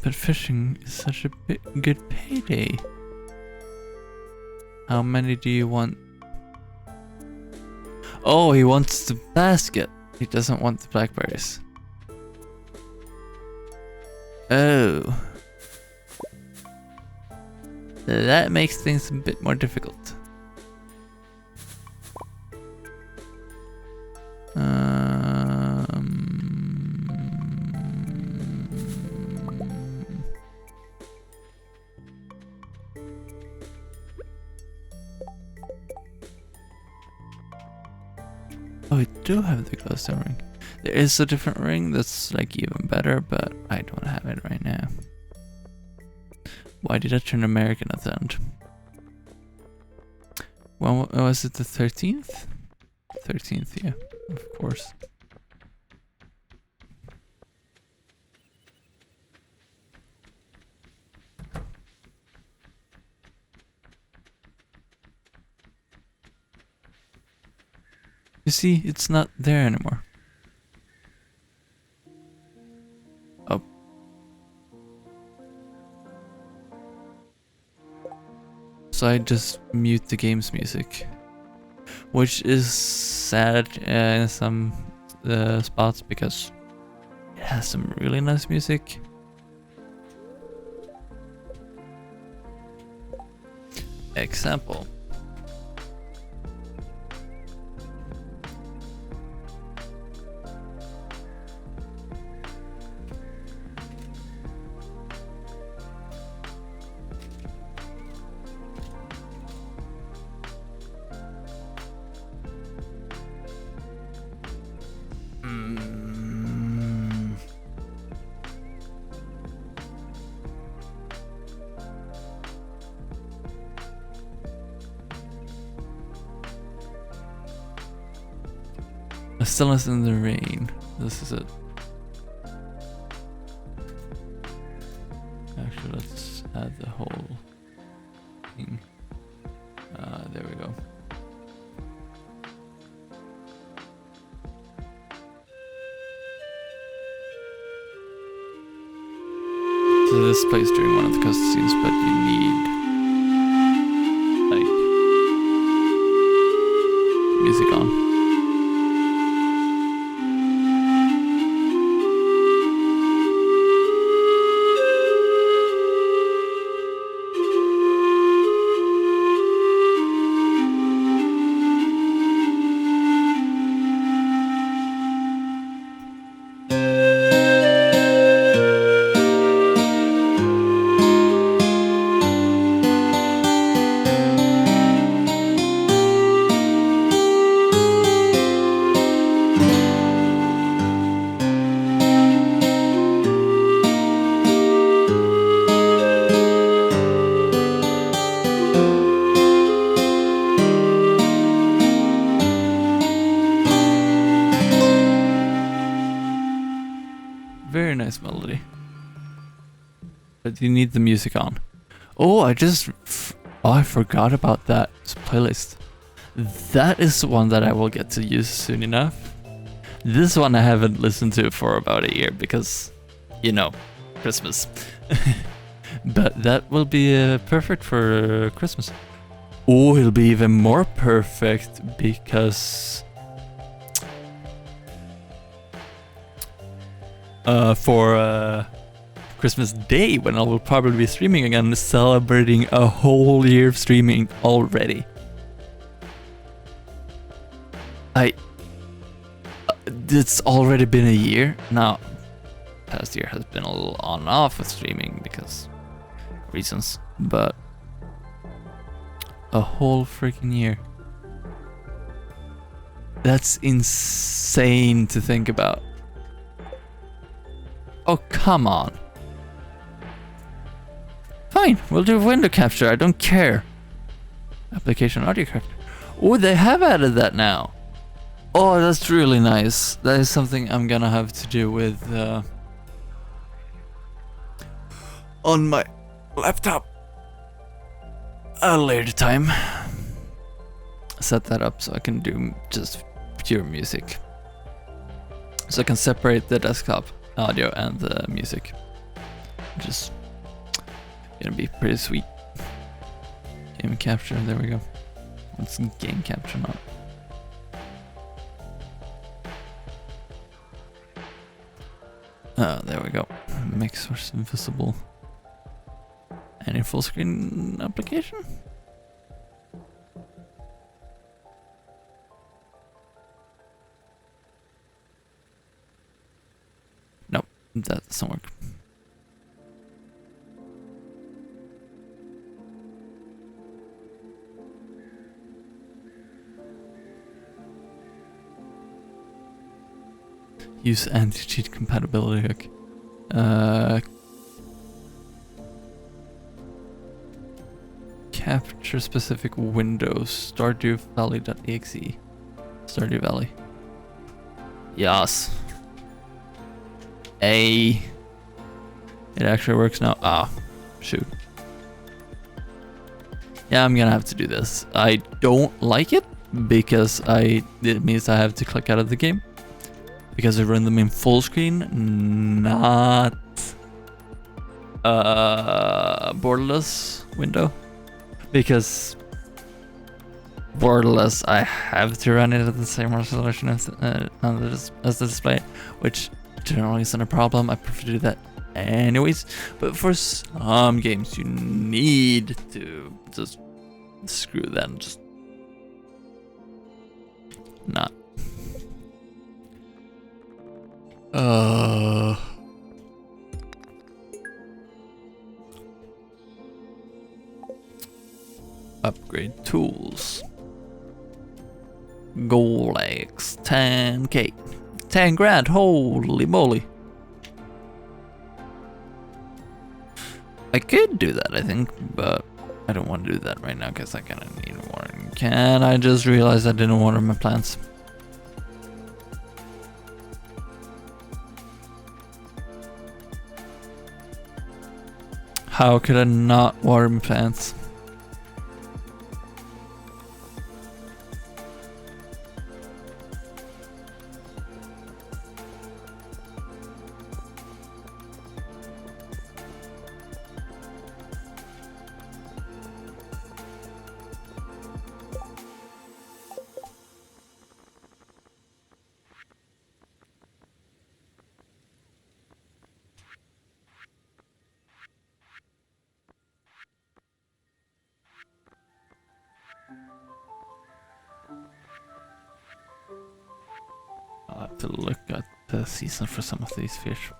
But fishing is such a good payday. How many do you want? Oh, he wants the basket. He doesn't want the blackberries. Oh. That makes things a bit more difficult. Oh, I do have the glowstone ring. There is a different ring that's like even better, but I don't have it right now. Why did I turn American at the end? When was it, the 13th? 13th, yeah, of course. You see, it's not there anymore. Oh. So I just mute the game's music. Which is sad in some spots because it has some really nice music. Example. A Stillness in the Rain. This is it. Actually, let's add the whole thing. There we go. So this plays during one of the cutscenes, but you need like music on. Very nice melody. But you need the music on. Oh, I forgot about that playlist. That is one that I will get to use soon enough. This one I haven't listened to for about a year because, you know, Christmas. But that will be perfect for Christmas. Oh, it'll be even more perfect because for Christmas Day, when I will probably be streaming again, celebrating a whole year of streaming already. It's already been a year now. Past year has been a little on and off with streaming because reasons, but a whole freaking year. That's insane to think about. Oh, come on. Fine, we'll do window capture, I don't care. Application audio capture. Oh, they have added that now. Oh, that's really nice. That is something I'm gonna have to do with on my laptop a later time. Set that up so I can do just pure music. So I can separate the desktop audio and the music. Just gonna be pretty sweet. Game capture, there we go. It's game capture now. There we go. Make source invisible. Any full screen application? Nope, that doesn't work. Use anti-cheat compatibility hook. Capture feature specific windows. Stardew Valley.exe. Stardew Valley. Yes. It actually works now. Ah, shoot. Yeah, I'm gonna have to do this. I don't like it because it means I have to click out of the game because I run them in full screen, not borderless window. Because borderless, I have to run it at the same resolution as the display, which generally isn't a problem. I prefer to do that anyways, but for some games you need to just screw that and just not. Upgrade tools. Gold eggs, 10k. 10 grand, holy moly. I could do that, I think, but I don't want to do that right now because I kind of need water. Can I just realize I didn't water my plants? How could I not water my plants? I'll have to look at the season for some of these fish.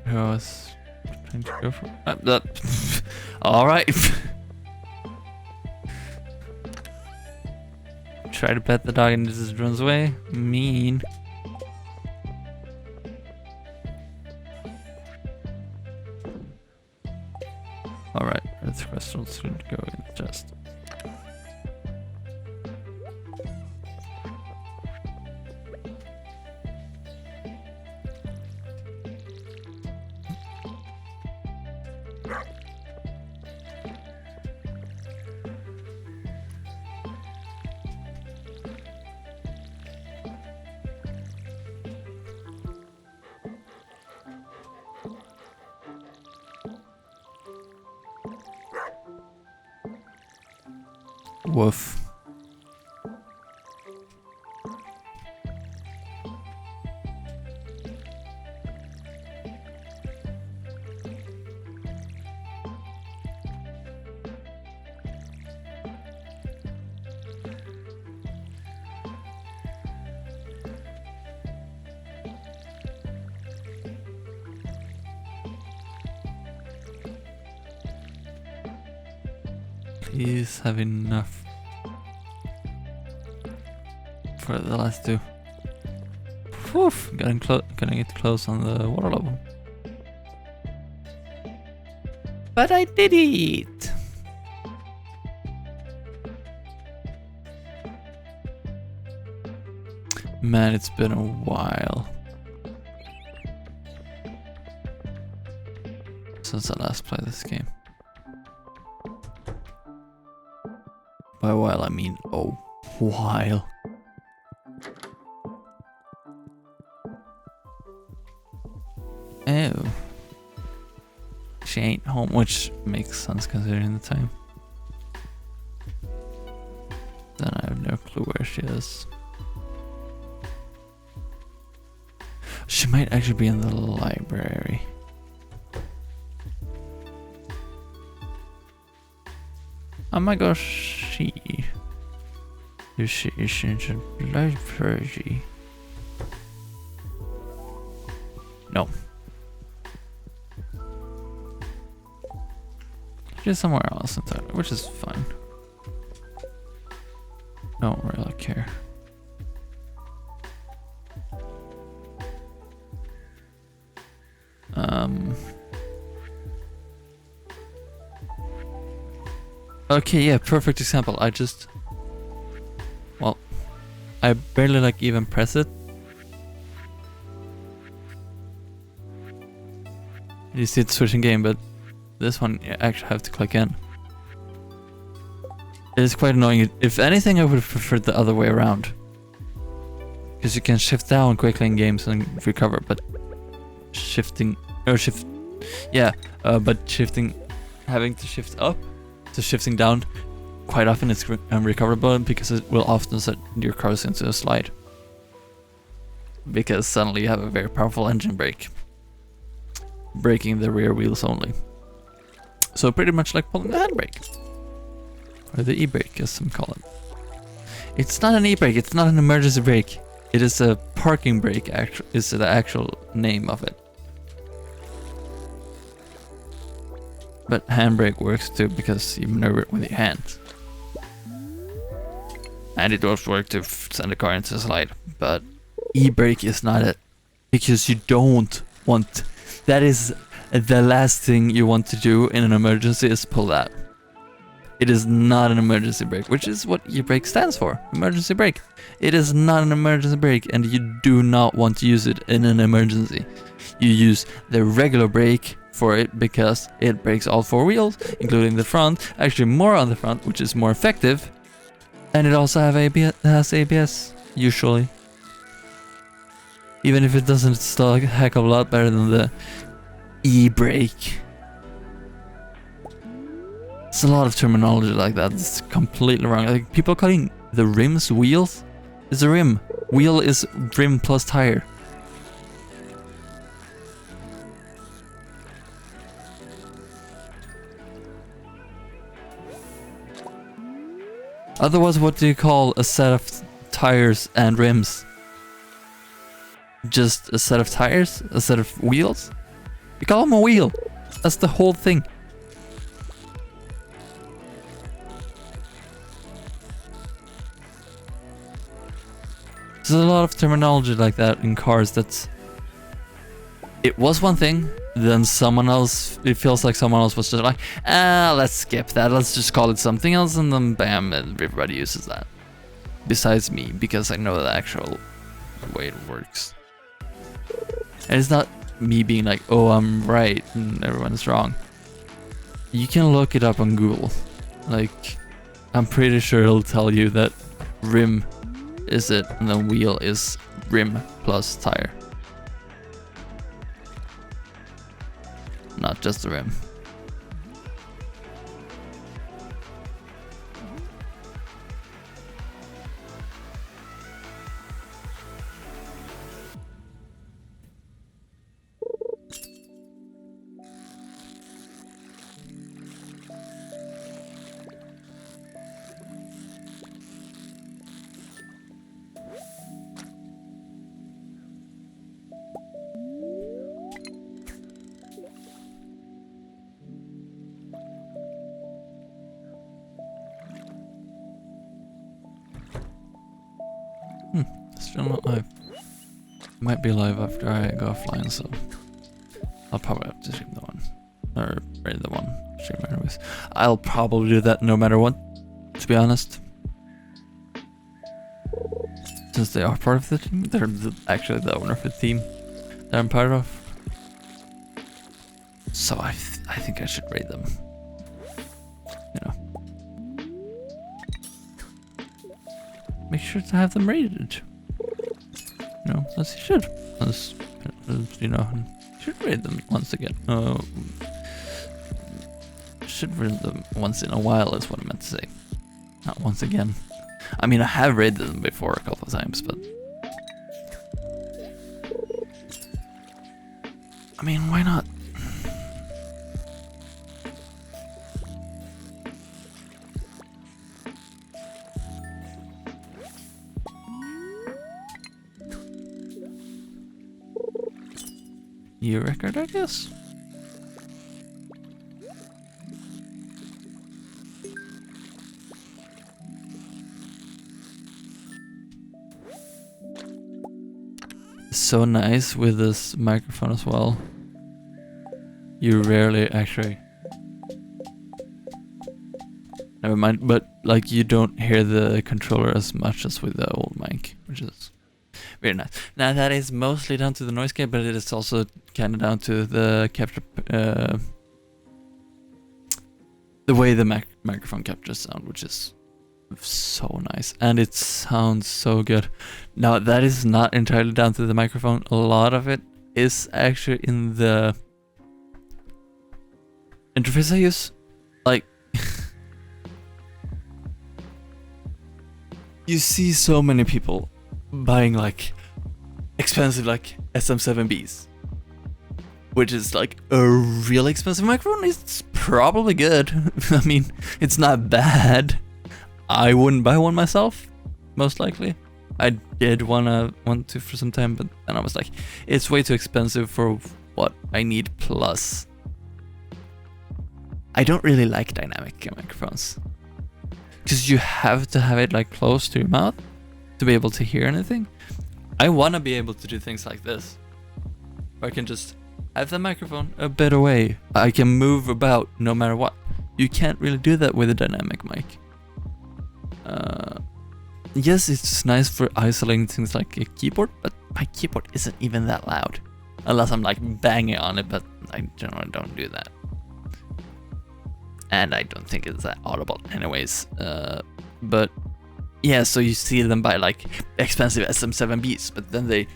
Who I was trying to go for? That. All right. Try to pet the dog and it just runs away. Mean. All right, earth crystals should go in the chest. Woof. Please have enough for the last two. Woof, getting it close on the water level. But I did it! Man, it's been a while since I last played this game. By a while, I mean a while. Oh. She ain't home, which makes sense considering the time. Then I have no clue where she is. She might actually be in the library. Oh my gosh, she is in the library. actually somewhere else entirely, which is fine. Don't really care. Okay, yeah, perfect example. Well, I barely like even press it. You see it's switching game, but this one you actually have to click in. It is quite annoying. If anything, I would have preferred the other way around. Because you can shift down quickly in games and recover, but having to shift up to shifting down, quite often it's unrecoverable because it will often set your cars into a slide. Because suddenly you have a very powerful engine brake. Braking the rear wheels only. So pretty much like pulling the handbrake. Or the e-brake as some call it. It's not an e-brake, it's not an emergency brake. It is a parking brake, is the actual name of it. But handbrake works too because you maneuver it with your hands. And it does work to send a car into a slide. But e-brake is not it. Because you don't want... That is the last thing you want to do in an emergency is pull that. It is not an emergency brake, which is what e-brake stands for. Emergency brake. It is not an emergency brake and you do not want to use it in an emergency. You use the regular brake for it because it brakes all four wheels, including the front, actually more on the front, which is more effective. And it also has ABS, usually. Even if it doesn't, it's still a heck of a lot better than the e-brake. It's a lot of terminology like that. It's completely wrong. Like people calling the rims wheels. It's a rim. Wheel is rim plus tire. Otherwise, what do you call a set of tires and rims? Just a set of tires? A set of wheels? You call them a wheel. That's the whole thing. There's a lot of terminology like that in cars that's... It was one thing, then someone else... It feels like someone else was just like, let's skip that, let's just call it something else, and then bam, everybody uses that. Besides me, because I know the actual way it works. And it's not me being like, oh, I'm right, and everyone's wrong. You can look it up on Google. Like, I'm pretty sure it'll tell you that rim is it, and then wheel is rim plus tire. Not just the rim. Still not live. Might be live after I go offline, so I'll probably have to stream the one. Or raid the one stream anyways. I'll probably do that no matter what, to be honest. Since they are part of the team. They're actually the owner of the team that I'm part of. So I think I should raid them. You know. Make sure to have them rated. You know, as you should. As you know, should raid them once again. Should raid them once in a while is what I meant to say. Not once again. I mean, I have raided them before a couple of times, but... I mean, why not? New record, I guess. so nice with this microphone as well. You rarely actually... Never mind, but like you don't hear the controller as much as with the old mic, which is very nice. Now that is mostly down to the noise gate, but it is also kind of down to the capture, the way the microphone captures sound, which is so nice, and it sounds so good. Now that is not entirely down to the microphone. A lot of it is actually in the interface I use. Like, you see so many people buying like expensive like SM7Bs, which is like a really expensive microphone. It's probably good. I mean, it's not bad. I wouldn't buy one myself, most likely. I did want to for some time, but then I was like, it's way too expensive for what I need. Plus, I don't really like dynamic microphones, because you have to have it like close to your mouth to be able to hear anything. I want to be able to do things like this, where I can just have the microphone a bit away. I can move about no matter what. You can't really do that with a dynamic mic. Yes, it's nice for isolating things like a keyboard, but my keyboard isn't even that loud. Unless I'm like banging on it, but I generally don't do that. And I don't think it's that audible anyways. But yeah, so you see them buy like expensive SM7Bs, but then they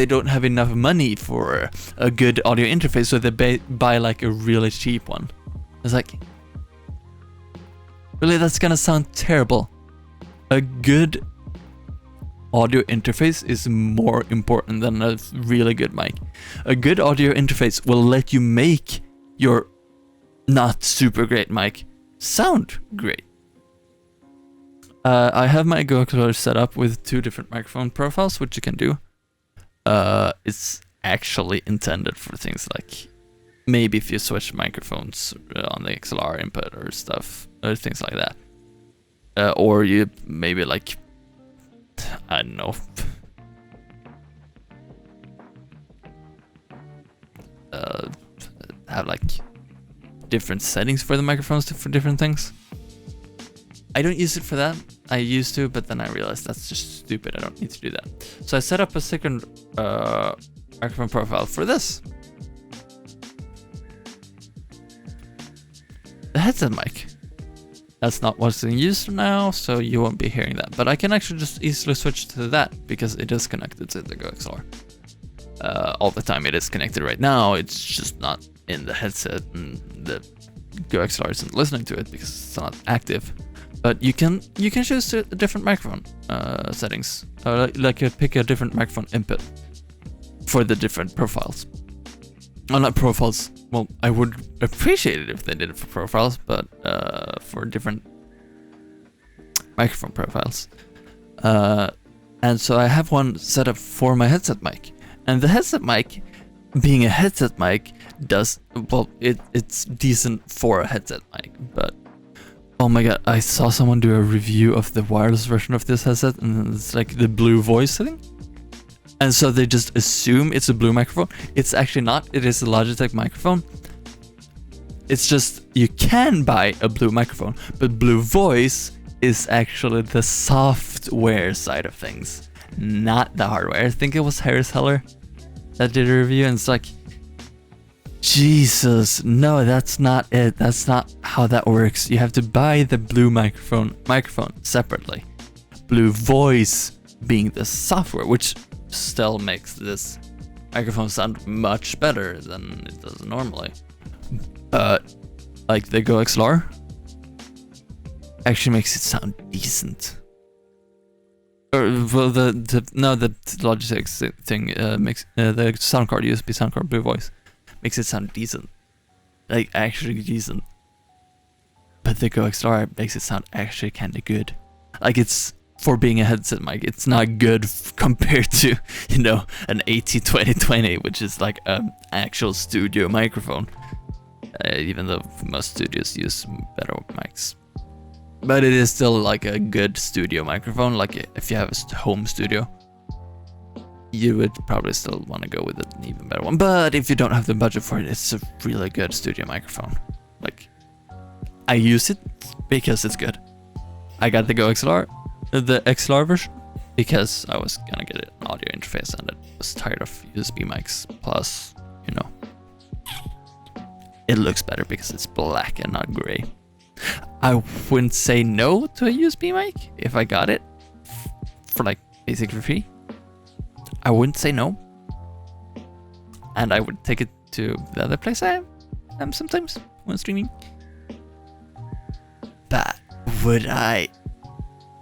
don't have enough money for a good audio interface, so they buy like a really cheap one. It's like, really, that's gonna sound terrible. A good audio interface is more important than a really good mic. A good audio interface will let you make your not super great mic sound great. I have my Go controller set up with 2 different microphone profiles, which you can do. It's actually intended for things like maybe if you switch microphones on the XLR input or stuff, or things like that. Or you maybe like, I don't know, have like different settings for the microphones for different things. I don't use it for that. I used to, but then I realized that's just stupid. I don't need to do that. So I set up a second microphone profile for this. The headset mic. That's not what's in use now, so you won't be hearing that. But I can actually just easily switch to that because it is connected to the Go XLR. All the time it is connected right now. It's just not in the headset, and the Go XLR isn't listening to it because it's not active. But you can choose a different microphone settings, like you pick a different microphone input for the different profiles. Well, not profiles. Well, I would appreciate it if they did it for profiles, but for different microphone profiles. And so I have one set up for my headset mic, and the headset mic, being a headset mic, it's decent for a headset mic, but oh my god, I saw someone do a review of the wireless version of this headset, and it's like the Blue voice thing. And so they just assume it's a Blue microphone. It's actually not. It is a Logitech microphone. It's just, you can buy a Blue microphone, but Blue voice is actually the software side of things, not the hardware. I think it was Harris Heller that did a review, and it's like, Jesus, no, that's not it. That's not how that works. You have to buy the Blue microphone separately. Blue voice being the software, which still makes this microphone sound much better than it does normally. But like the Go XLR actually makes it sound decent. Or well, the Logitech thing makes the sound card, USB sound card, Blue voice, makes it sound decent, like actually decent. But the Go XLR makes it sound actually kind of good. Like, it's, for being a headset mic, it's not good compared to, you know, an AT2020, which is like an actual studio microphone. Even though most studios use better mics. But it is still like a good studio microphone, like if you have a home studio. you would probably still want to go with an even better one. But if you don't have the budget for it, it's a really good studio microphone. Like, I use it because it's good. I got the the XLR version, because I was gonna get an audio interface and I was tired of USB mics. Plus, you know, it looks better because it's black and not gray. I wouldn't say no to a USB mic if I got it for like basically free. I wouldn't say no. And I would take it to the other place I am sometimes when streaming. But would I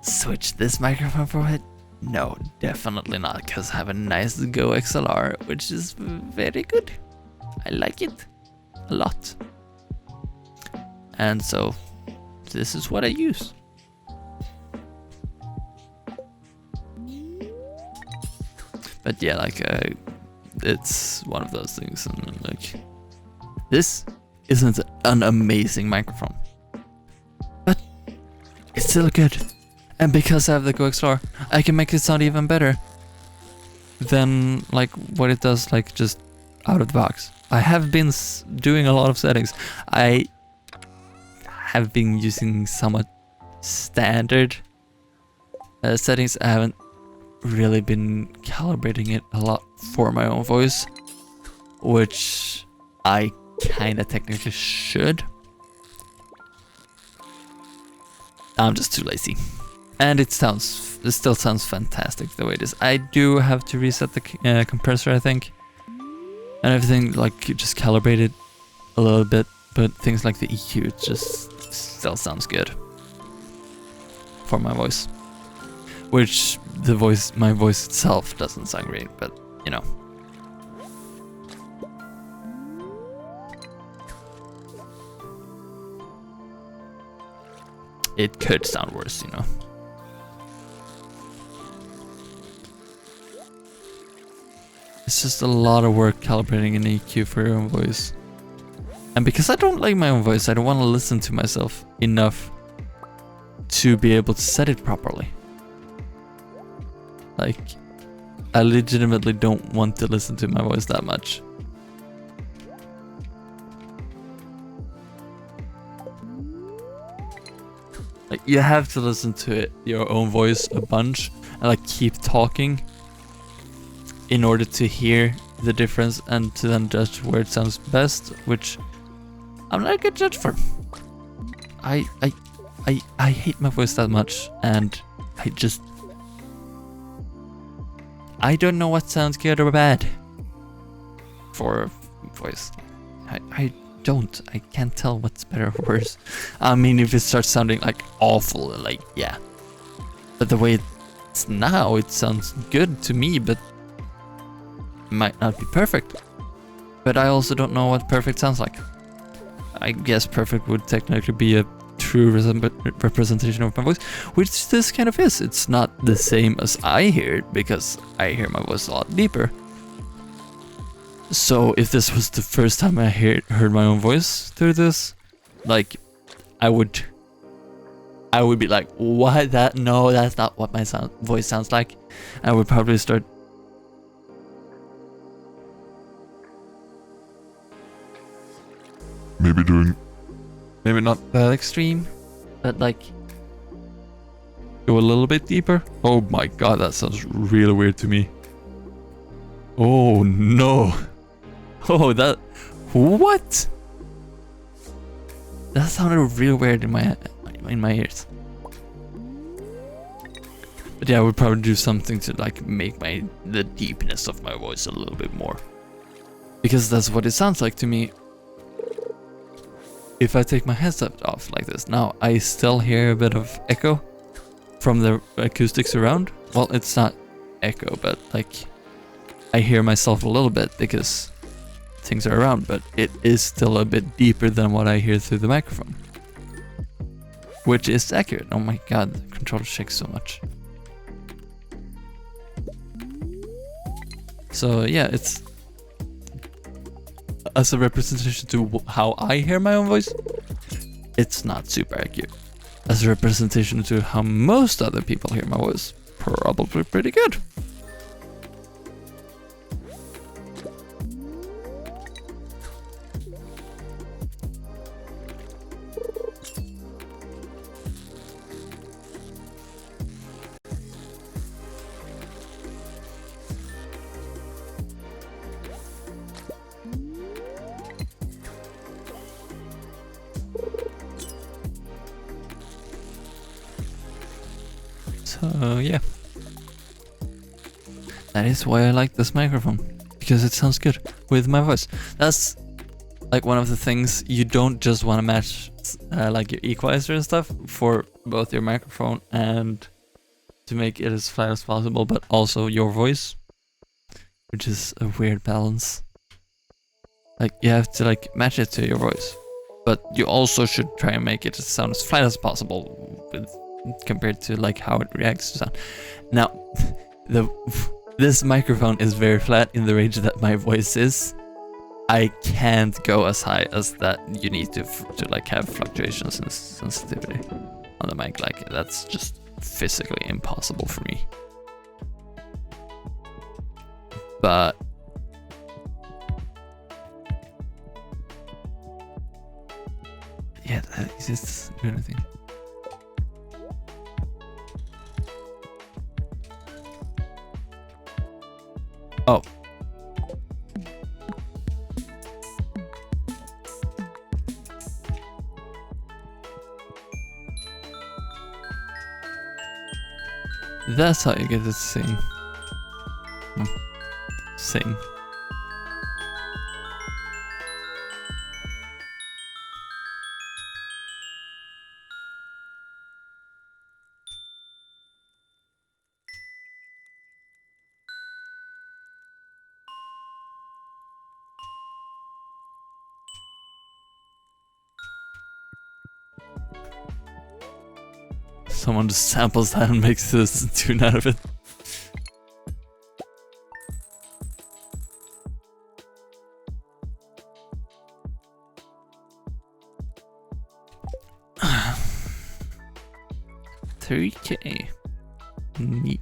switch this microphone for it? No, definitely not, because I have a nice Go XLR, which is very good. I like it a lot. And so this is what I use. But yeah, like it's one of those things, and like, this isn't an amazing microphone, but it's still good. And because I have the Go XLR, I can make it sound even better than like what it does, like just out of the box. I have been doing a lot of settings. I have been using somewhat standard settings. I haven't really been calibrating it a lot for my own voice, which I kind of technically should. I'm just too lazy. And it still sounds fantastic the way it is. I do have to reset the compressor, I think, and everything, like, just calibrate it a little bit, but things like the EQ, it just still sounds good for my voice. Which my voice itself doesn't sound great, but you know. It could sound worse, you know. It's just a lot of work calibrating an EQ for your own voice. And because I don't like my own voice, I don't want to listen to myself enough to be able to set it properly. Like, I legitimately don't want to listen to my voice that much. Like, you have to listen to it, your own voice, a bunch, and like keep talking in order to hear the difference and to then judge where it sounds best, which I'm not a good judge for. I hate my voice that much, and I don't know what sounds good or bad for voice. I don't. I can't tell what's better or worse. I mean, if it starts sounding like awful, like, yeah. But the way it's now, it sounds good to me, but it might not be perfect. But I also don't know what perfect sounds like. I guess perfect would technically be a true representation of my voice, which this kind of is. It's not the same as I hear it, because I hear my voice a lot deeper. So if this was the first time I heard my own voice through this, like, I would be like, what? No, that's not what my voice sounds like. I would probably start maybe not that extreme, but like go a little bit deeper. Oh my god, that sounds really weird to me. Oh no. Oh, what? That sounded real weird in my ears. But yeah, I would probably do something to like make the deepness of my voice a little bit more, because that's what it sounds like to me. If I take my headset off like this, now I still hear a bit of echo from the acoustics around. Well, it's not echo, but like I hear myself a little bit because things are around, but it is still a bit deeper than what I hear through the microphone, which is accurate. Oh my god, the controller shakes so much. So yeah, it's as a representation to how I hear my own voice, it's not super accurate. As a representation to how most other people hear my voice, probably pretty good. So yeah. That is why I like this microphone. Because it sounds good with my voice. That's like one of the things you don't just want to match like your equalizer and stuff for both your microphone and to make it as flat as possible, but also your voice, which is a weird balance. Like you have to like match it to your voice, but you also should try and make it sound as flat as possible compared to like how it reacts to sound. Now, this microphone is very flat in the range that my voice is. I can't go as high as that. You need to like have fluctuations in sensitivity on the mic. Like that's just physically impossible for me. But yeah, is this do anything? Oh. That's how you get it to sing. Sing. Someone just samples that and makes this tune out of it. $3K. Neat.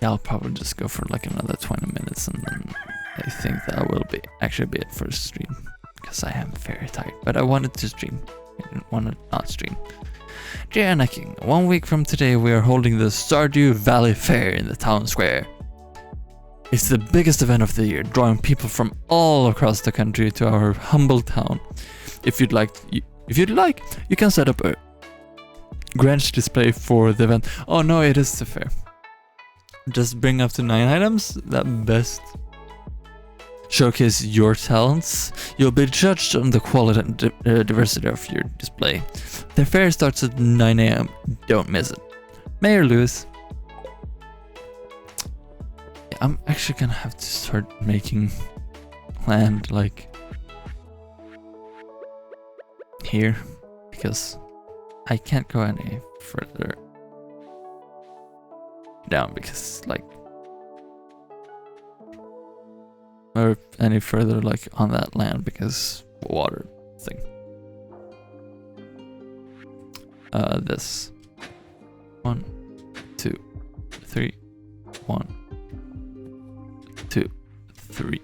Yeah, I'll probably just go for like another 20 minutes and then I think that will actually be it for the stream. Because I am very tired. But I wanted to stream. I didn't want to not stream. Janacking. 1 week from today we are holding the Stardew Valley Fair in the town square. It's the biggest event of the year, drawing people from all across the country to our humble town. If you'd like, you can set up a Grange display for the event. Oh no, it is the fair. Just bring up to 9 items that best showcase your talents. You'll be judged on the quality and diversity of your display. The fair starts at 9 AM. Don't miss it. Mayor Lewis. Yeah, I'm actually gonna have to start making land like here because I can't go any further down because like or any further like on that land because water thing. This 1 2 3 1 2 3.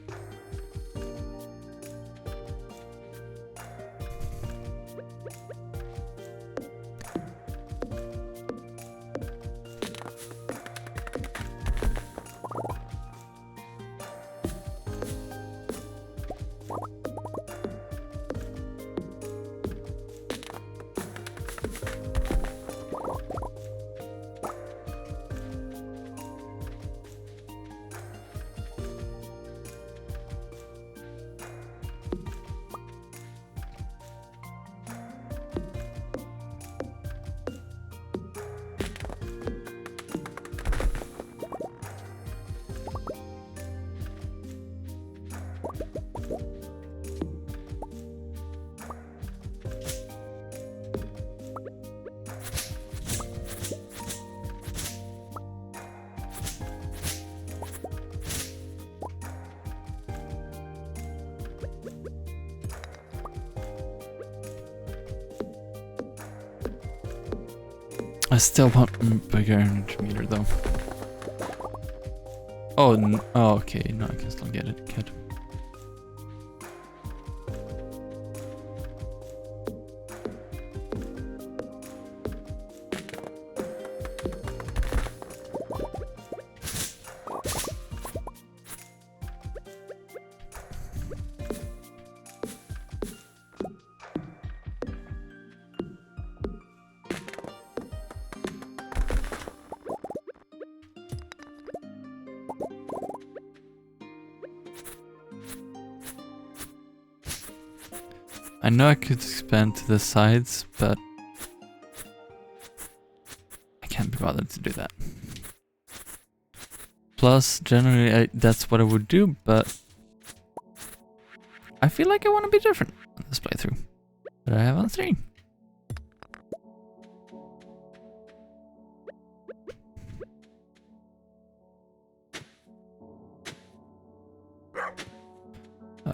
I still want a bigger energy meter though. Oh, oh, okay, no, I can still get it. Good. I know I could expand to the sides, but I can't be bothered to do that. Plus, generally, that's what I would do, but I feel like I want to be different on this playthrough that I have on stream.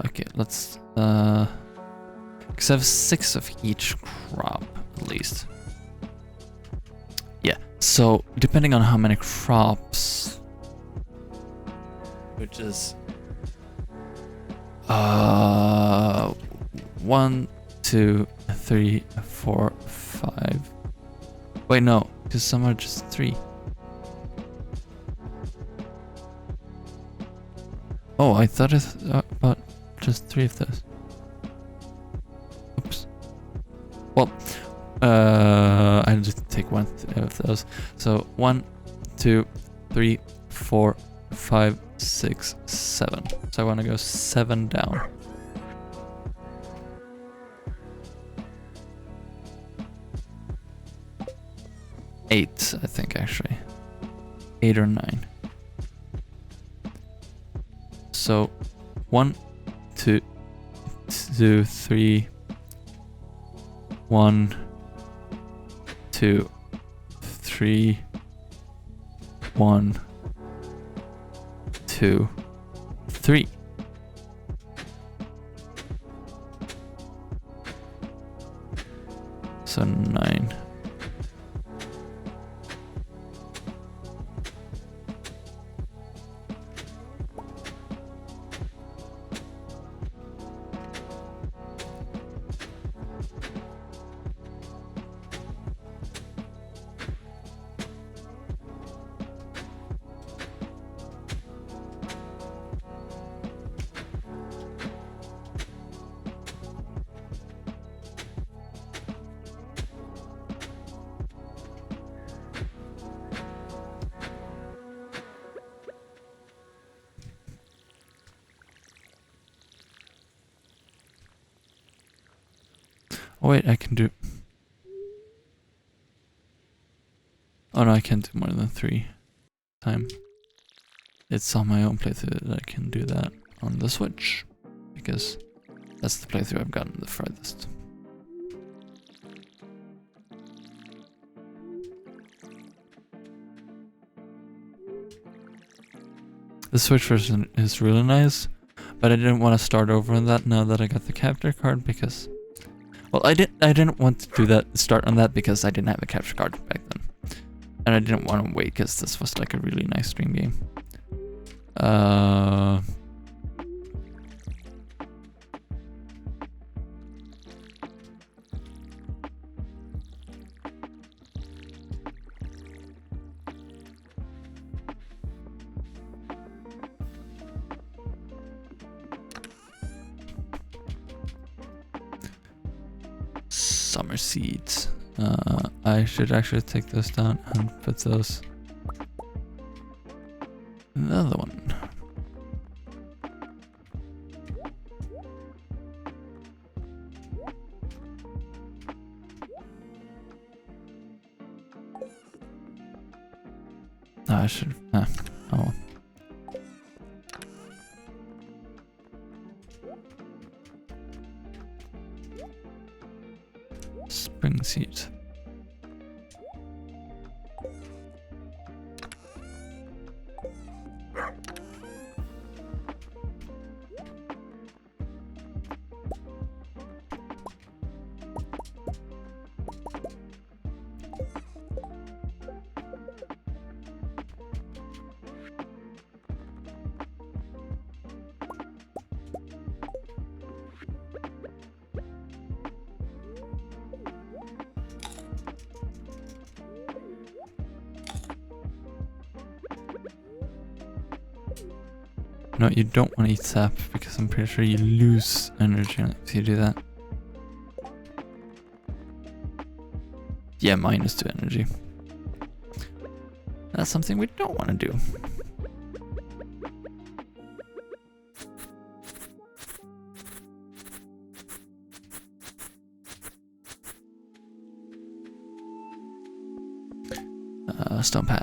Okay, let's because I have 6 of each crop at least. Yeah, so depending on how many crops, which is 1, 2, 3, 4, 5. Wait, no, because some are just 3. Oh, I thought it's about just 3 of those. Oops. Well, I just take 1 of those. So 1, 2, 3, 4, 5, 6, 7. So I want to go 7 down. Eight, I think, actually. 8 or 9. So 1, 2, 3, 1, 2, 3, 1, 2, 3. So 9. Oh wait, I can do... Oh no, I can't do more than 3 time. It's on my own playthrough that I can do that on the Switch, because that's the playthrough I've gotten the furthest. The Switch version is really nice, but I didn't want to start over on that now that I got the capture card because... Well, I didn't want to do that, start on that because I didn't have a capture card back then. And I didn't want to wait because this was like a really nice stream game. Summer seeds. I should actually take those down and put those in the other one. I should. Oh. Spring seeds. No, you don't want to eat sap because I'm pretty sure you lose energy if you do that. Yeah, -2 energy. That's something we don't want to do. stone path.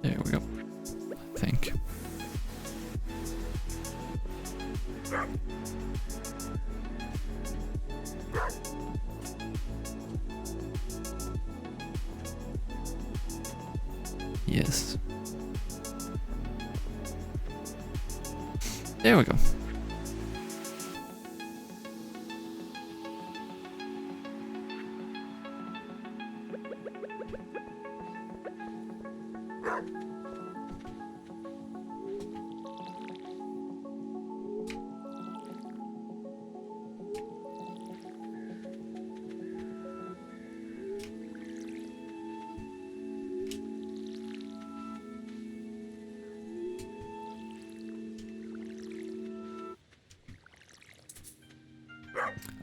There we go. I think. Yes. There we go.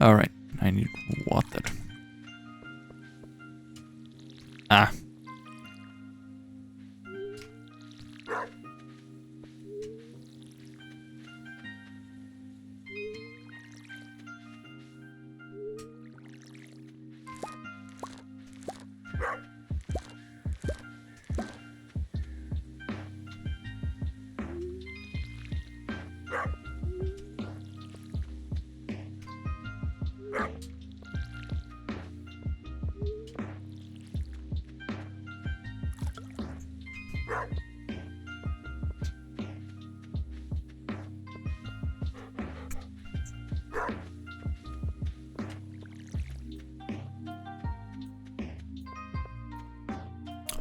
All right, I need water. Ah.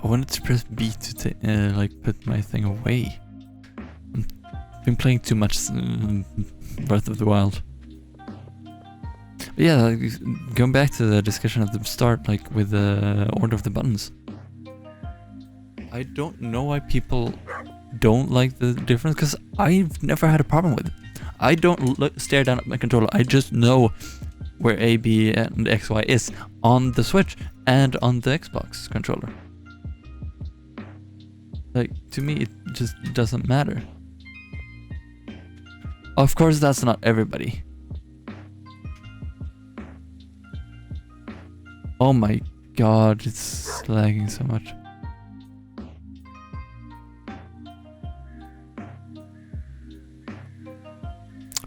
I wanted to press B to like put my thing away. I've been playing too much Breath of the Wild. But yeah, like, going back to the discussion at the start, like with the order of the buttons. I don't know why people don't like the difference, because I've never had a problem with it. I don't stare down at my controller. I just know where A, B, and X, Y is on the Switch and on the Xbox controller. Like, to me, it just doesn't matter. Of course, that's not everybody. Oh my god, it's lagging so much.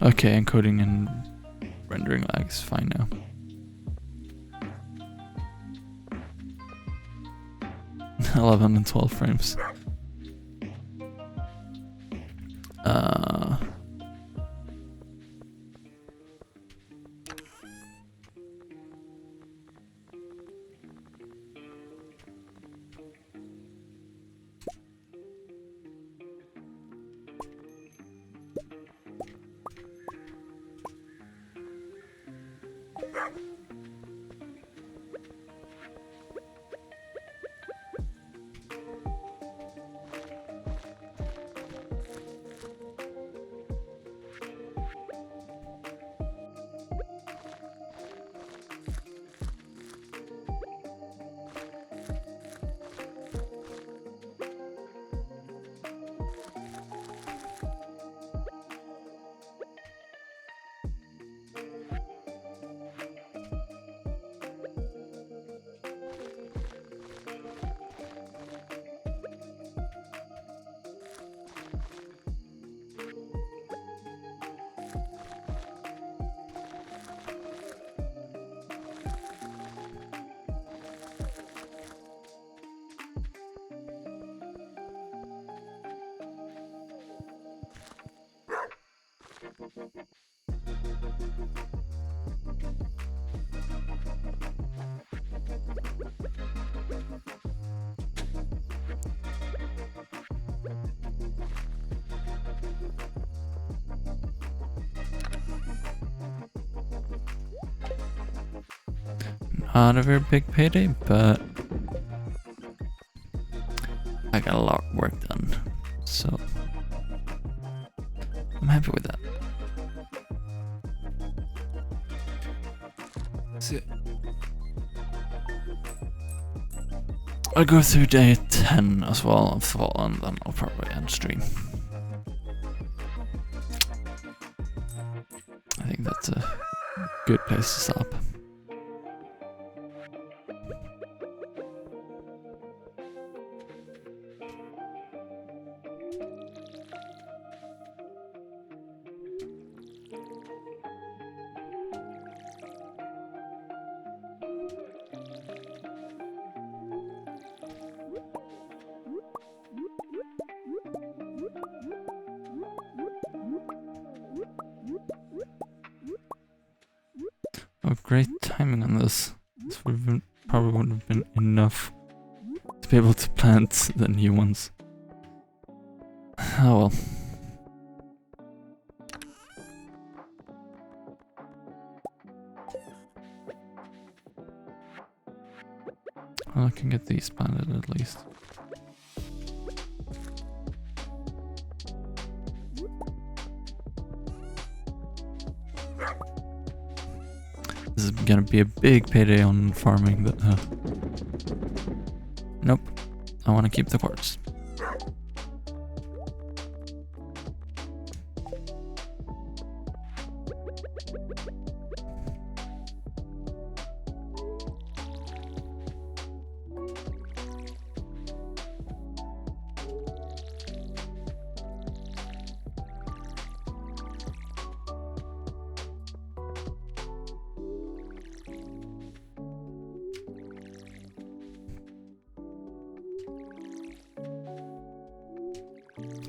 Okay, encoding and rendering lag is fine now. $11 and 12 frames. Not a very big payday, but I got a lot of work done, so I'm happy with that. So, I'll go through day 10 as well of fall, and then I'll probably end stream. I think that's a good place to stop. Oh, great timing on this. This would have been, probably wouldn't have been enough to be able to plant the new ones. Oh well. Well, I can get these planted at least. This is gonna be a big payday on farming, but nope. I want to keep the quartz.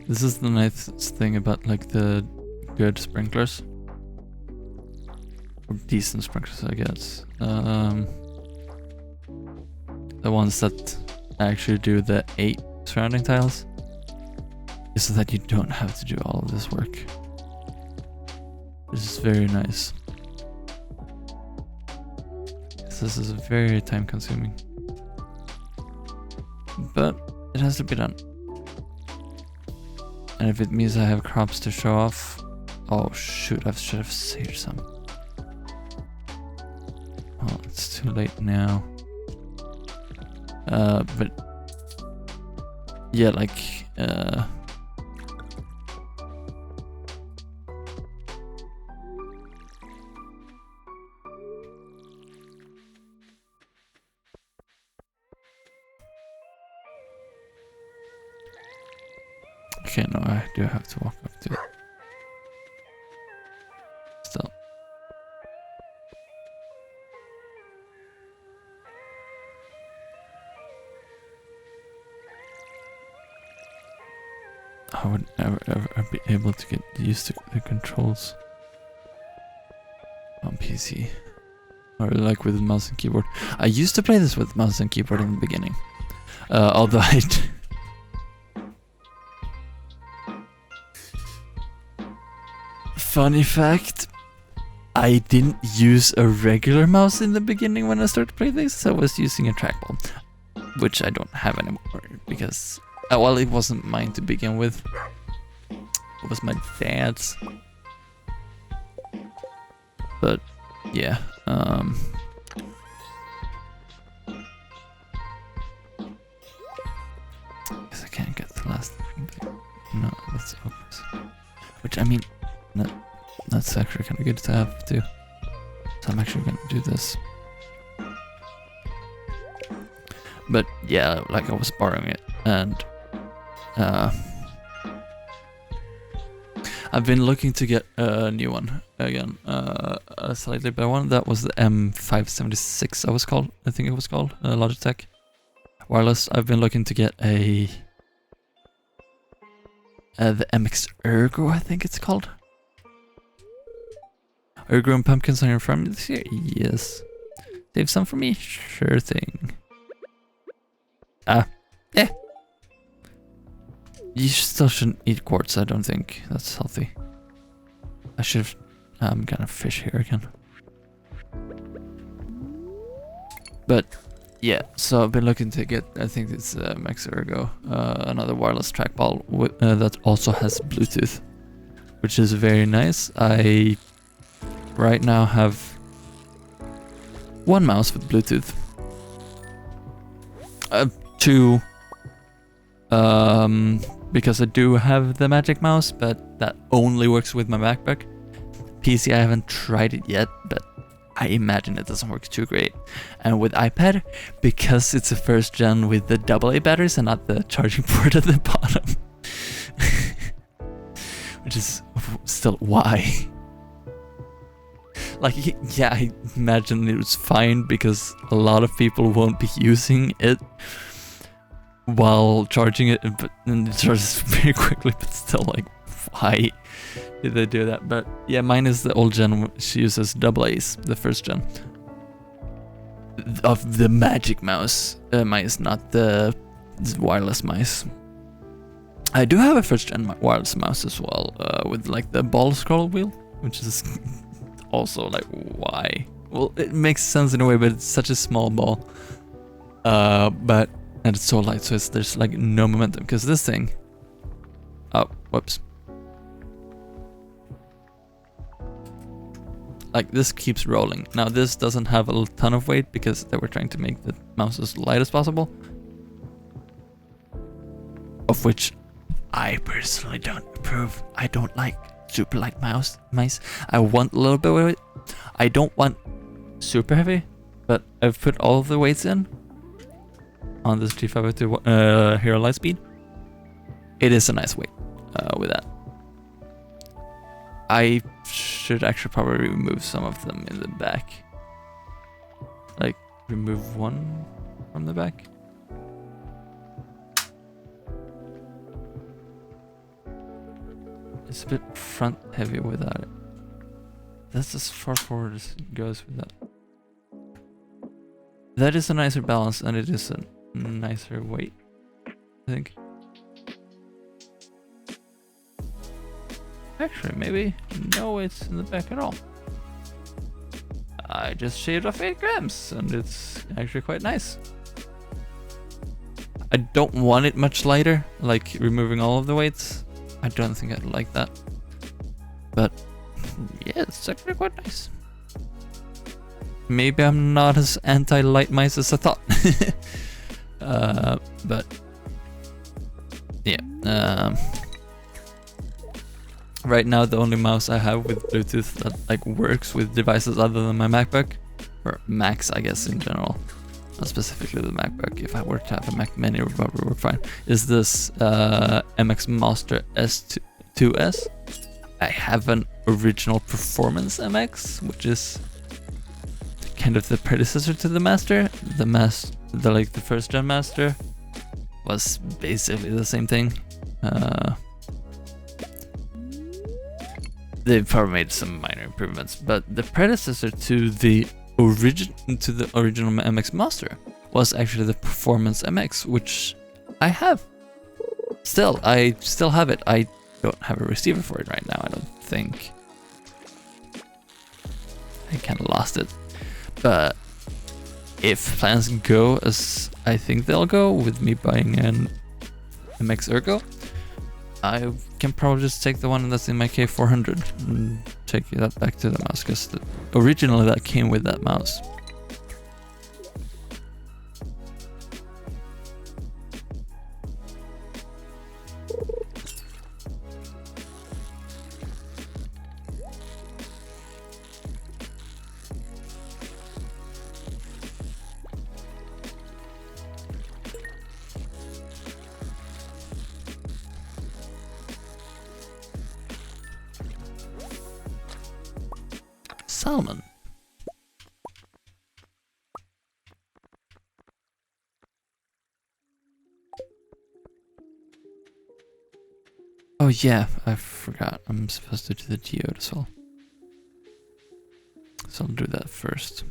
This is the nice thing about like the good sprinklers. Or decent sprinklers, I guess. The ones that actually do the 8 surrounding tiles. Is so that you don't have to do all of this work. This is very nice. This is very time consuming. But it has to be done. And if it means I have crops to show off... Oh shoot, I should have saved some. Oh, it's too late now. But... Yeah, like... Okay, no, I do have to walk up to it. Still. I would never ever be able to get used to the controls on PC. Or like with mouse and keyboard. I used to play this with mouse and keyboard in the beginning. Although I... Funny fact, I didn't use a regular mouse in the beginning when I started playing this. I was using a trackball, which I don't have anymore because, well, it wasn't mine to begin with. It was my dad's. But yeah, guess I can't get the last thing. No, that's obvious. Which I mean, that's actually kind of good to have too. So I'm actually gonna do this. But yeah, like I was borrowing it, and I've been looking to get a new one again, a slightly better one. That was the M576. I think it was called Logitech wireless. I've been looking to get the MX Ergo, I think it's called. Are you growing pumpkins on your farm this year? Yes. Save some for me? Sure thing. Yeah. You still shouldn't eat quartz, I don't think. That's healthy. I should have... I'm gonna fish here again. But, yeah, so I've been looking to get, I think it's Max Ergo, another wireless trackball that also has Bluetooth, which is very nice. I right now have one mouse with Bluetooth. Two, because I do have the Magic Mouse, but that only works with my MacBook. PC, I haven't tried it yet, but I imagine it doesn't work too great. And with iPad, because it's a first gen with the AA batteries and not the charging port at the bottom. Which is still why. Like, yeah, I imagine it was fine because a lot of people won't be using it while charging it, but then it charges very quickly, but still, like, why did they do that? But yeah, mine is the old gen. She uses AA's, the first gen of the Magic Mouse mice, not the wireless mice. I do have a first gen wireless mouse as well, with like the ball scroll wheel, which is also like, why? Well, it makes sense in a way, but it's such a small ball. And it's so light, so there's like no momentum, because this thing... Oh, whoops. Like, this keeps rolling. Now, this doesn't have a ton of weight because they were trying to make the mouse as light as possible. Of which I personally don't approve. I don't like super light mice. I want a little bit of weight. I don't want super heavy, but I've put all of the weights in on this G502 Hero Lightspeed. It is a nice weight with that. I should actually probably remove some of them in the back. Like, remove one from the back. It's a bit front heavy without it. That's as far forward as it goes with that. That is a nicer balance, and it is a nicer weight, I think. Actually, maybe no weights in the back at all. I just shaved off 8 grams, and it's actually quite nice. I don't want it much lighter, like removing all of the weights. I don't think I'd like that. But yeah, it's actually quite nice. Maybe I'm not as anti-light mice as I thought. But yeah. Right now, the only mouse I have with Bluetooth that like works with devices other than my MacBook, or Macs, I guess in general, not specifically the MacBook. If I were to have a Mac Mini, it would probably work fine. Is this MX Master S2S? I have an original Performance MX, which is kind of the predecessor to the Master. The first gen Master was basically the same thing. They've probably made some minor improvements, but the predecessor to the original MX Master was actually the Performance MX, which I have. I still have it. I don't have a receiver for it right now, I don't think. I kind of lost it. But if plans go as I think they'll go, with me buying an MX Ergo, I can probably just take the one that's in my K400 and take that back to the mouse, because originally that came with that mouse. Salmon. Oh yeah, I forgot. I'm supposed to do the geode as well. So I'll do that first.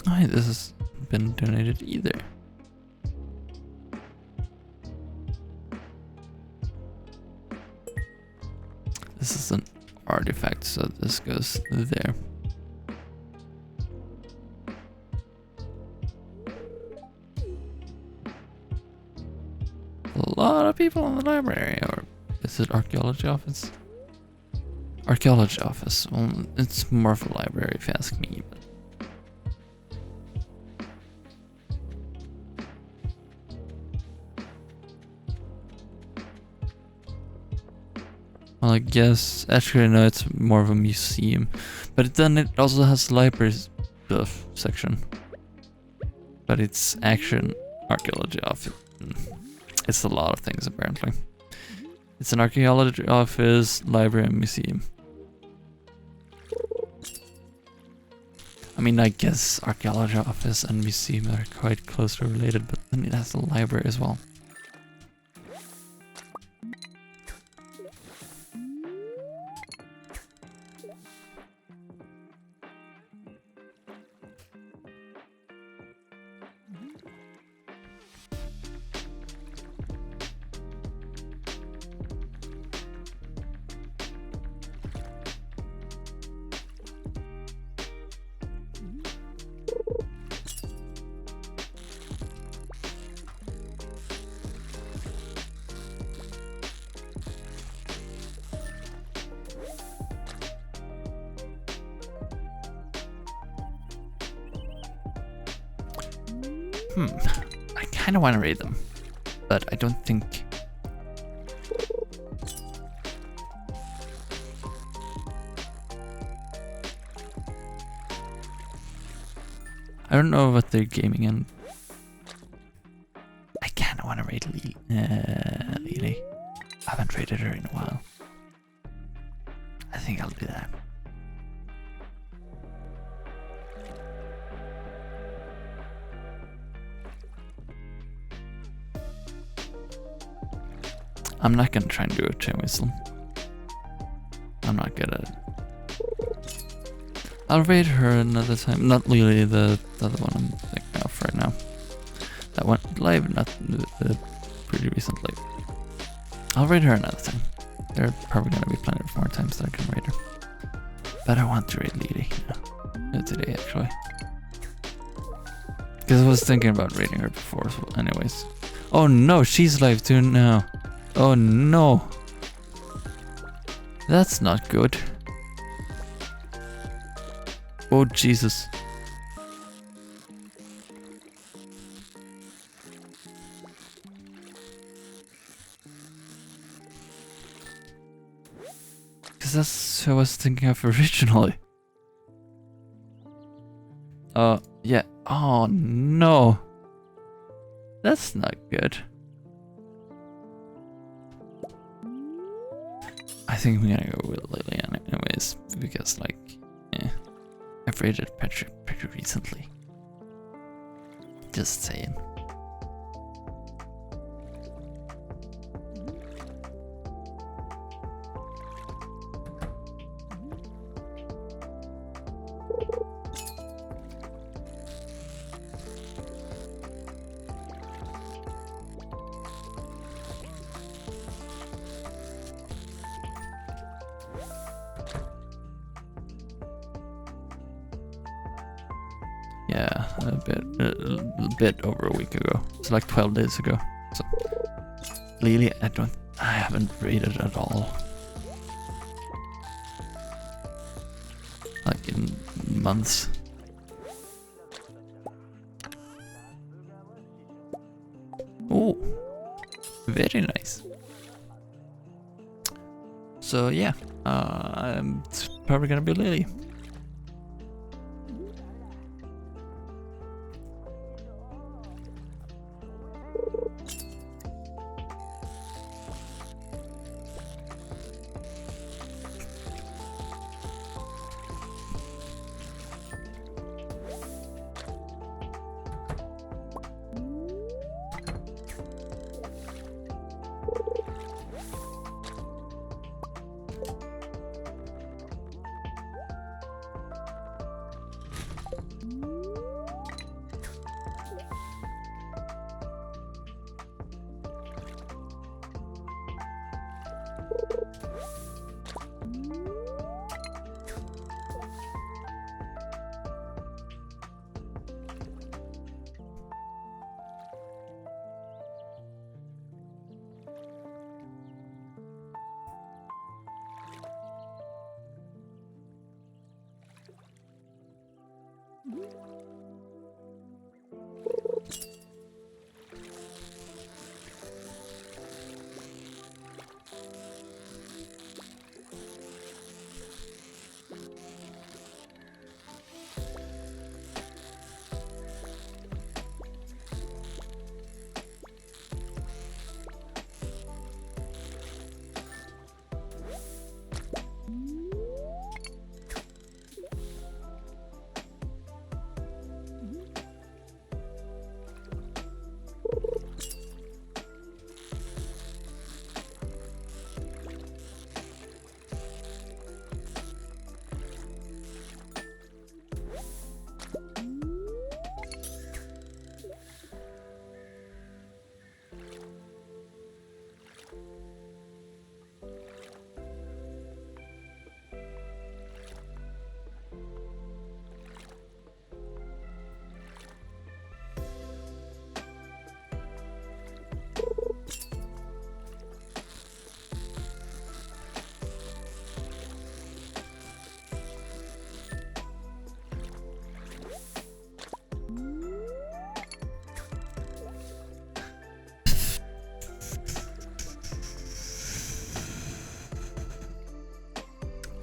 Oh, this has been donated either. This is an artifact, so this goes there. A lot of people in the library, or is it archaeology office? Archaeology office. Well, it's more of a library if you ask me. But well, I guess actually no, it's more of a museum, but then it also has library stuff section. But it's action archaeology office. It's a lot of things apparently. It's an archaeology office, library, and museum. I mean, I guess archaeology office and museum are quite closely related, but then it has a library as well. I kind of want to raid them, but I don't think... I don't know what they're gaming in. I kind of want to raid Lily. I haven't raided her in a while. I think I'll do that. I'm not gonna try and do a chain whistle. I'm not good at it. I'll raid her another time. Not Lily, the other one I'm thinking of right now. That went live not pretty recently. I'll raid her another time. There are probably gonna be plenty of more times that I can raid her. But I want to raid Lily today actually. Because I was thinking about raiding her before, so anyways. Oh no, she's live too now. Oh no. That's not good. Oh Jesus. Because that's what I was thinking of originally. Yeah. Oh no. That's not good. I think I'm gonna go with Lily anyways, because like, I've raided Patrick pretty recently. Just saying. Yeah, a bit over a week ago. It's like 12 days ago. So Lily, I haven't raided at all. Like in months. Oh, very nice. So yeah, it's probably gonna be Lily.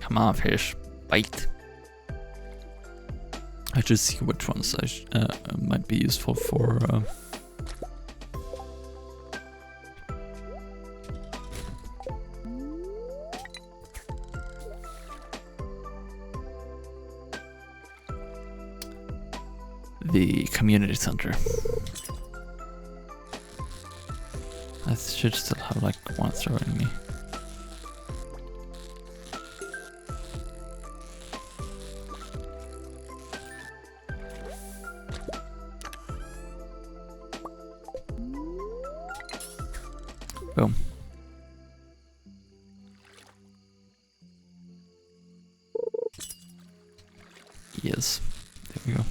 Come on, fish. Bite. I just see which ones might be useful for... the community center. I should still have like one throwing me. Boom. Yes, there we go.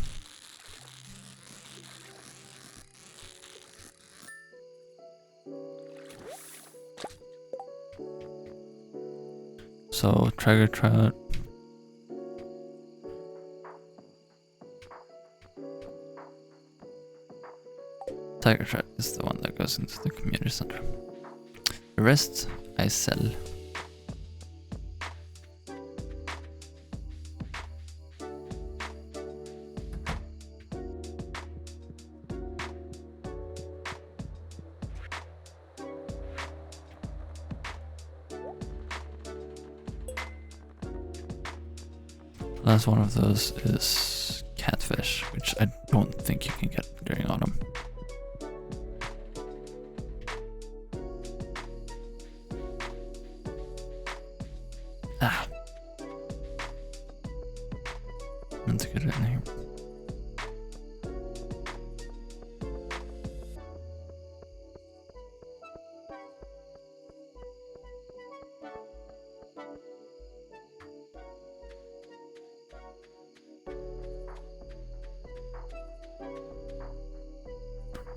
So, tiger trout. Tiger trout is the one that goes into the community center. The rest, I sell. Last one of those is catfish, which I don't think you can get during autumn. Ah. Meant to get it in here.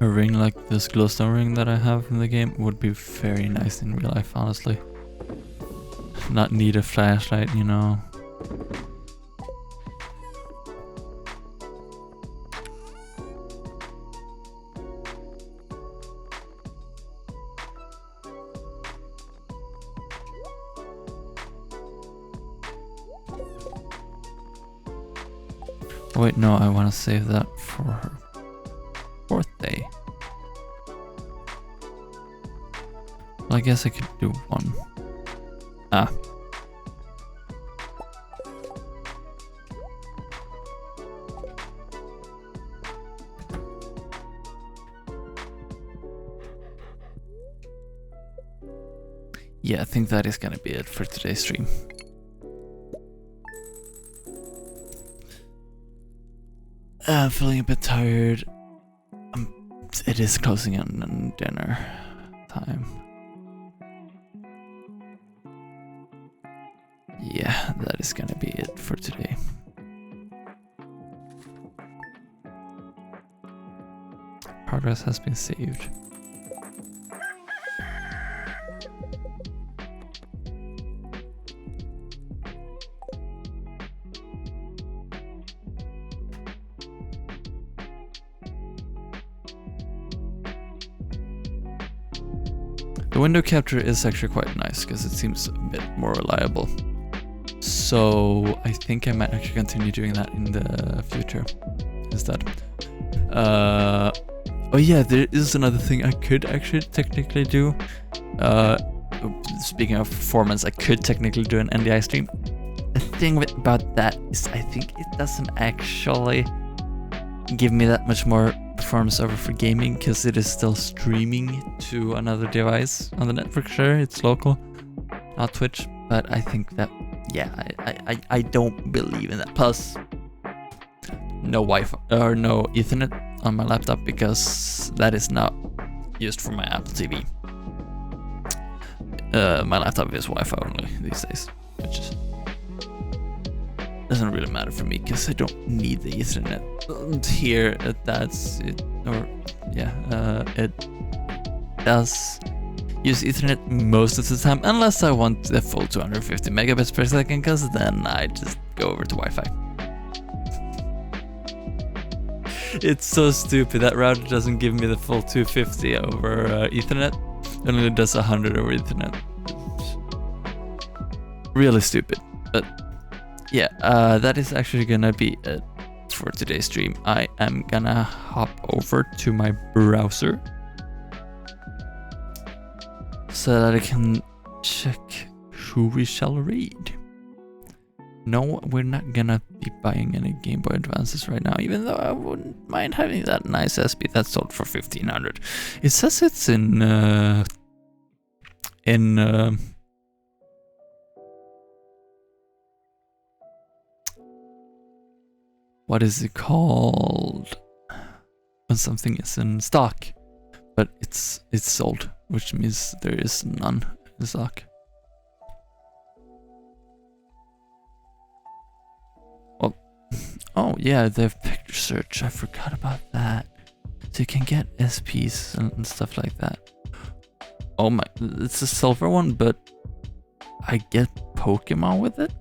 A ring like this glowstone ring that I have in the game would be very nice in real life, honestly. Not need a flashlight, you know. Wait, no, I want to save that for her birthday. Well, I guess I could do one. Ah. Yeah, I think that is gonna be it for today's stream. I'm feeling a bit tired. It is closing in on dinner time. Yeah, that is gonna be it for today. Progress has been saved. The window capture is actually quite nice because it seems a bit more reliable. So I think I might actually continue doing that in the future instead. Oh yeah, there is another thing I could actually technically do. Speaking of performance, I could technically do an NDI stream. The thing about that is I think it doesn't actually give me that much more performance over for gaming because it is still streaming to another device on the network. Sure, it's local, not Twitch, but I think that, yeah, I don't believe in that. Plus, no Wi-Fi or no Ethernet on my laptop because that is not used for my Apple TV. My laptop is Wi-Fi only these days, which is, doesn't really matter for me because I don't need the Ethernet here. That's it, or yeah, it does use Ethernet most of the time unless I want the full 250 megabits per second, because then I just go over to Wi-Fi. It's so stupid, that router doesn't give me the full 250 over Ethernet, it only does 100 over Ethernet. Really stupid, but yeah, that is actually gonna be it for today's stream. I am gonna hop over to my browser so that I can check who we shall read. No, we're not gonna be buying any Game Boy Advances right now, even though I wouldn't mind having that nice SP that sold for 1500. It says it's in what is it called when something is in stock, but it's sold, which means there is none in stock. Well, oh yeah, they have picture search. I forgot about that. So you can get SPs and stuff like that. Oh my, it's a silver one, but I get Pokemon with it?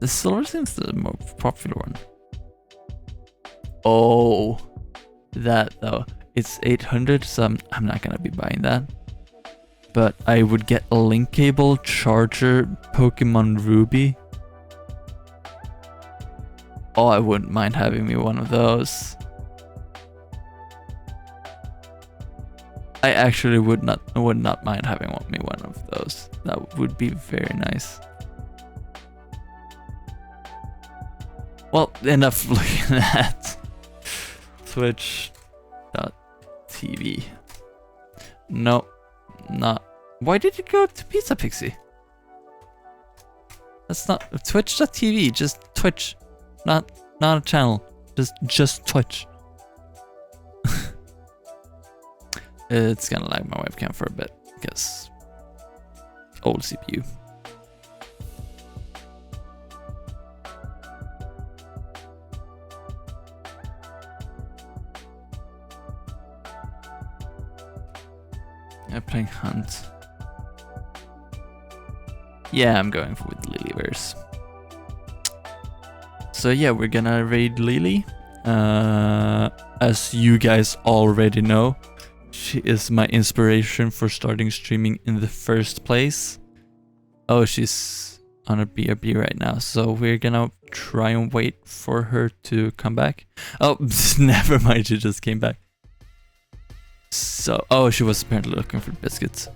The silver seems the more popular one. Oh, that though. It's 800, so I'm not gonna be buying that. But I would get a link cable, charger, Pokemon Ruby. Oh, I wouldn't mind having me one of those. I actually would not mind having me one of those. That would be very nice. Well, enough looking at Twitch.tv. No, not. Why did it go to Pizza Pixie? That's not Twitch.tv. Just Twitch, not a channel. Just Twitch. It's gonna lag my webcam for a bit because old CPU. I'm playing Hunt. Yeah, I'm going with Lilyverse. So yeah, we're gonna raid Lily. As you guys already know, she is my inspiration for starting streaming in the first place. Oh, she's on a BRB right now, so we're gonna try and wait for her to come back. Oh, never mind, she just came back. So, oh, she was apparently looking for biscuits.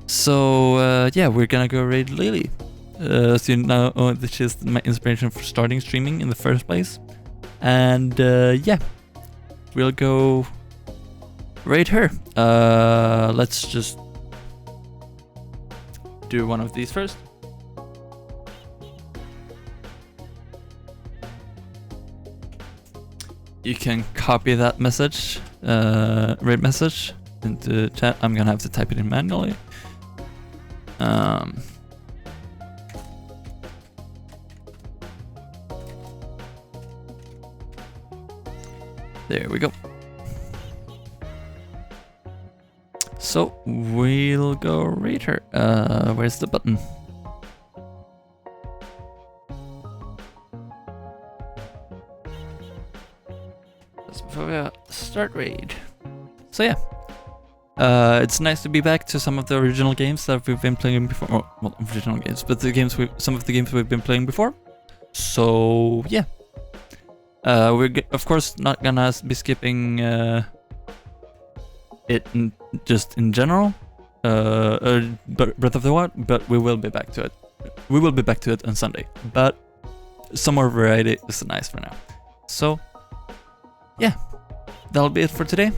So, yeah, we're gonna go raid Lily. So you know that she's my inspiration for starting streaming in the first place. And, yeah, we'll go raid her. Let's just do one of these first. you can copy that message, read message into chat. I'm gonna have to type it in manually. There we go. So we'll go read her. Where's the button? Just before we start raid. So yeah. It's nice to be back to some of the original games that we've been playing before. Oh, well, original games, but some of the games we've been playing before. So yeah. We're of course not gonna be skipping it just in general, Breath of the Wild, but we will be back to it. We will be back to it on Sunday, but some more variety is nice for now. So yeah, that'll be it for today,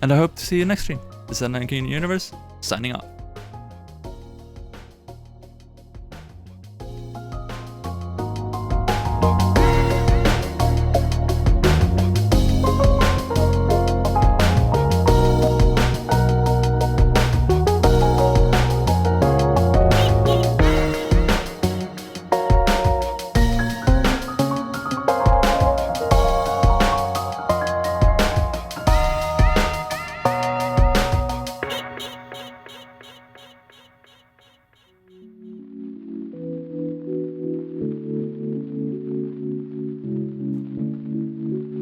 and I hope to see you next stream. This is Universe, signing off.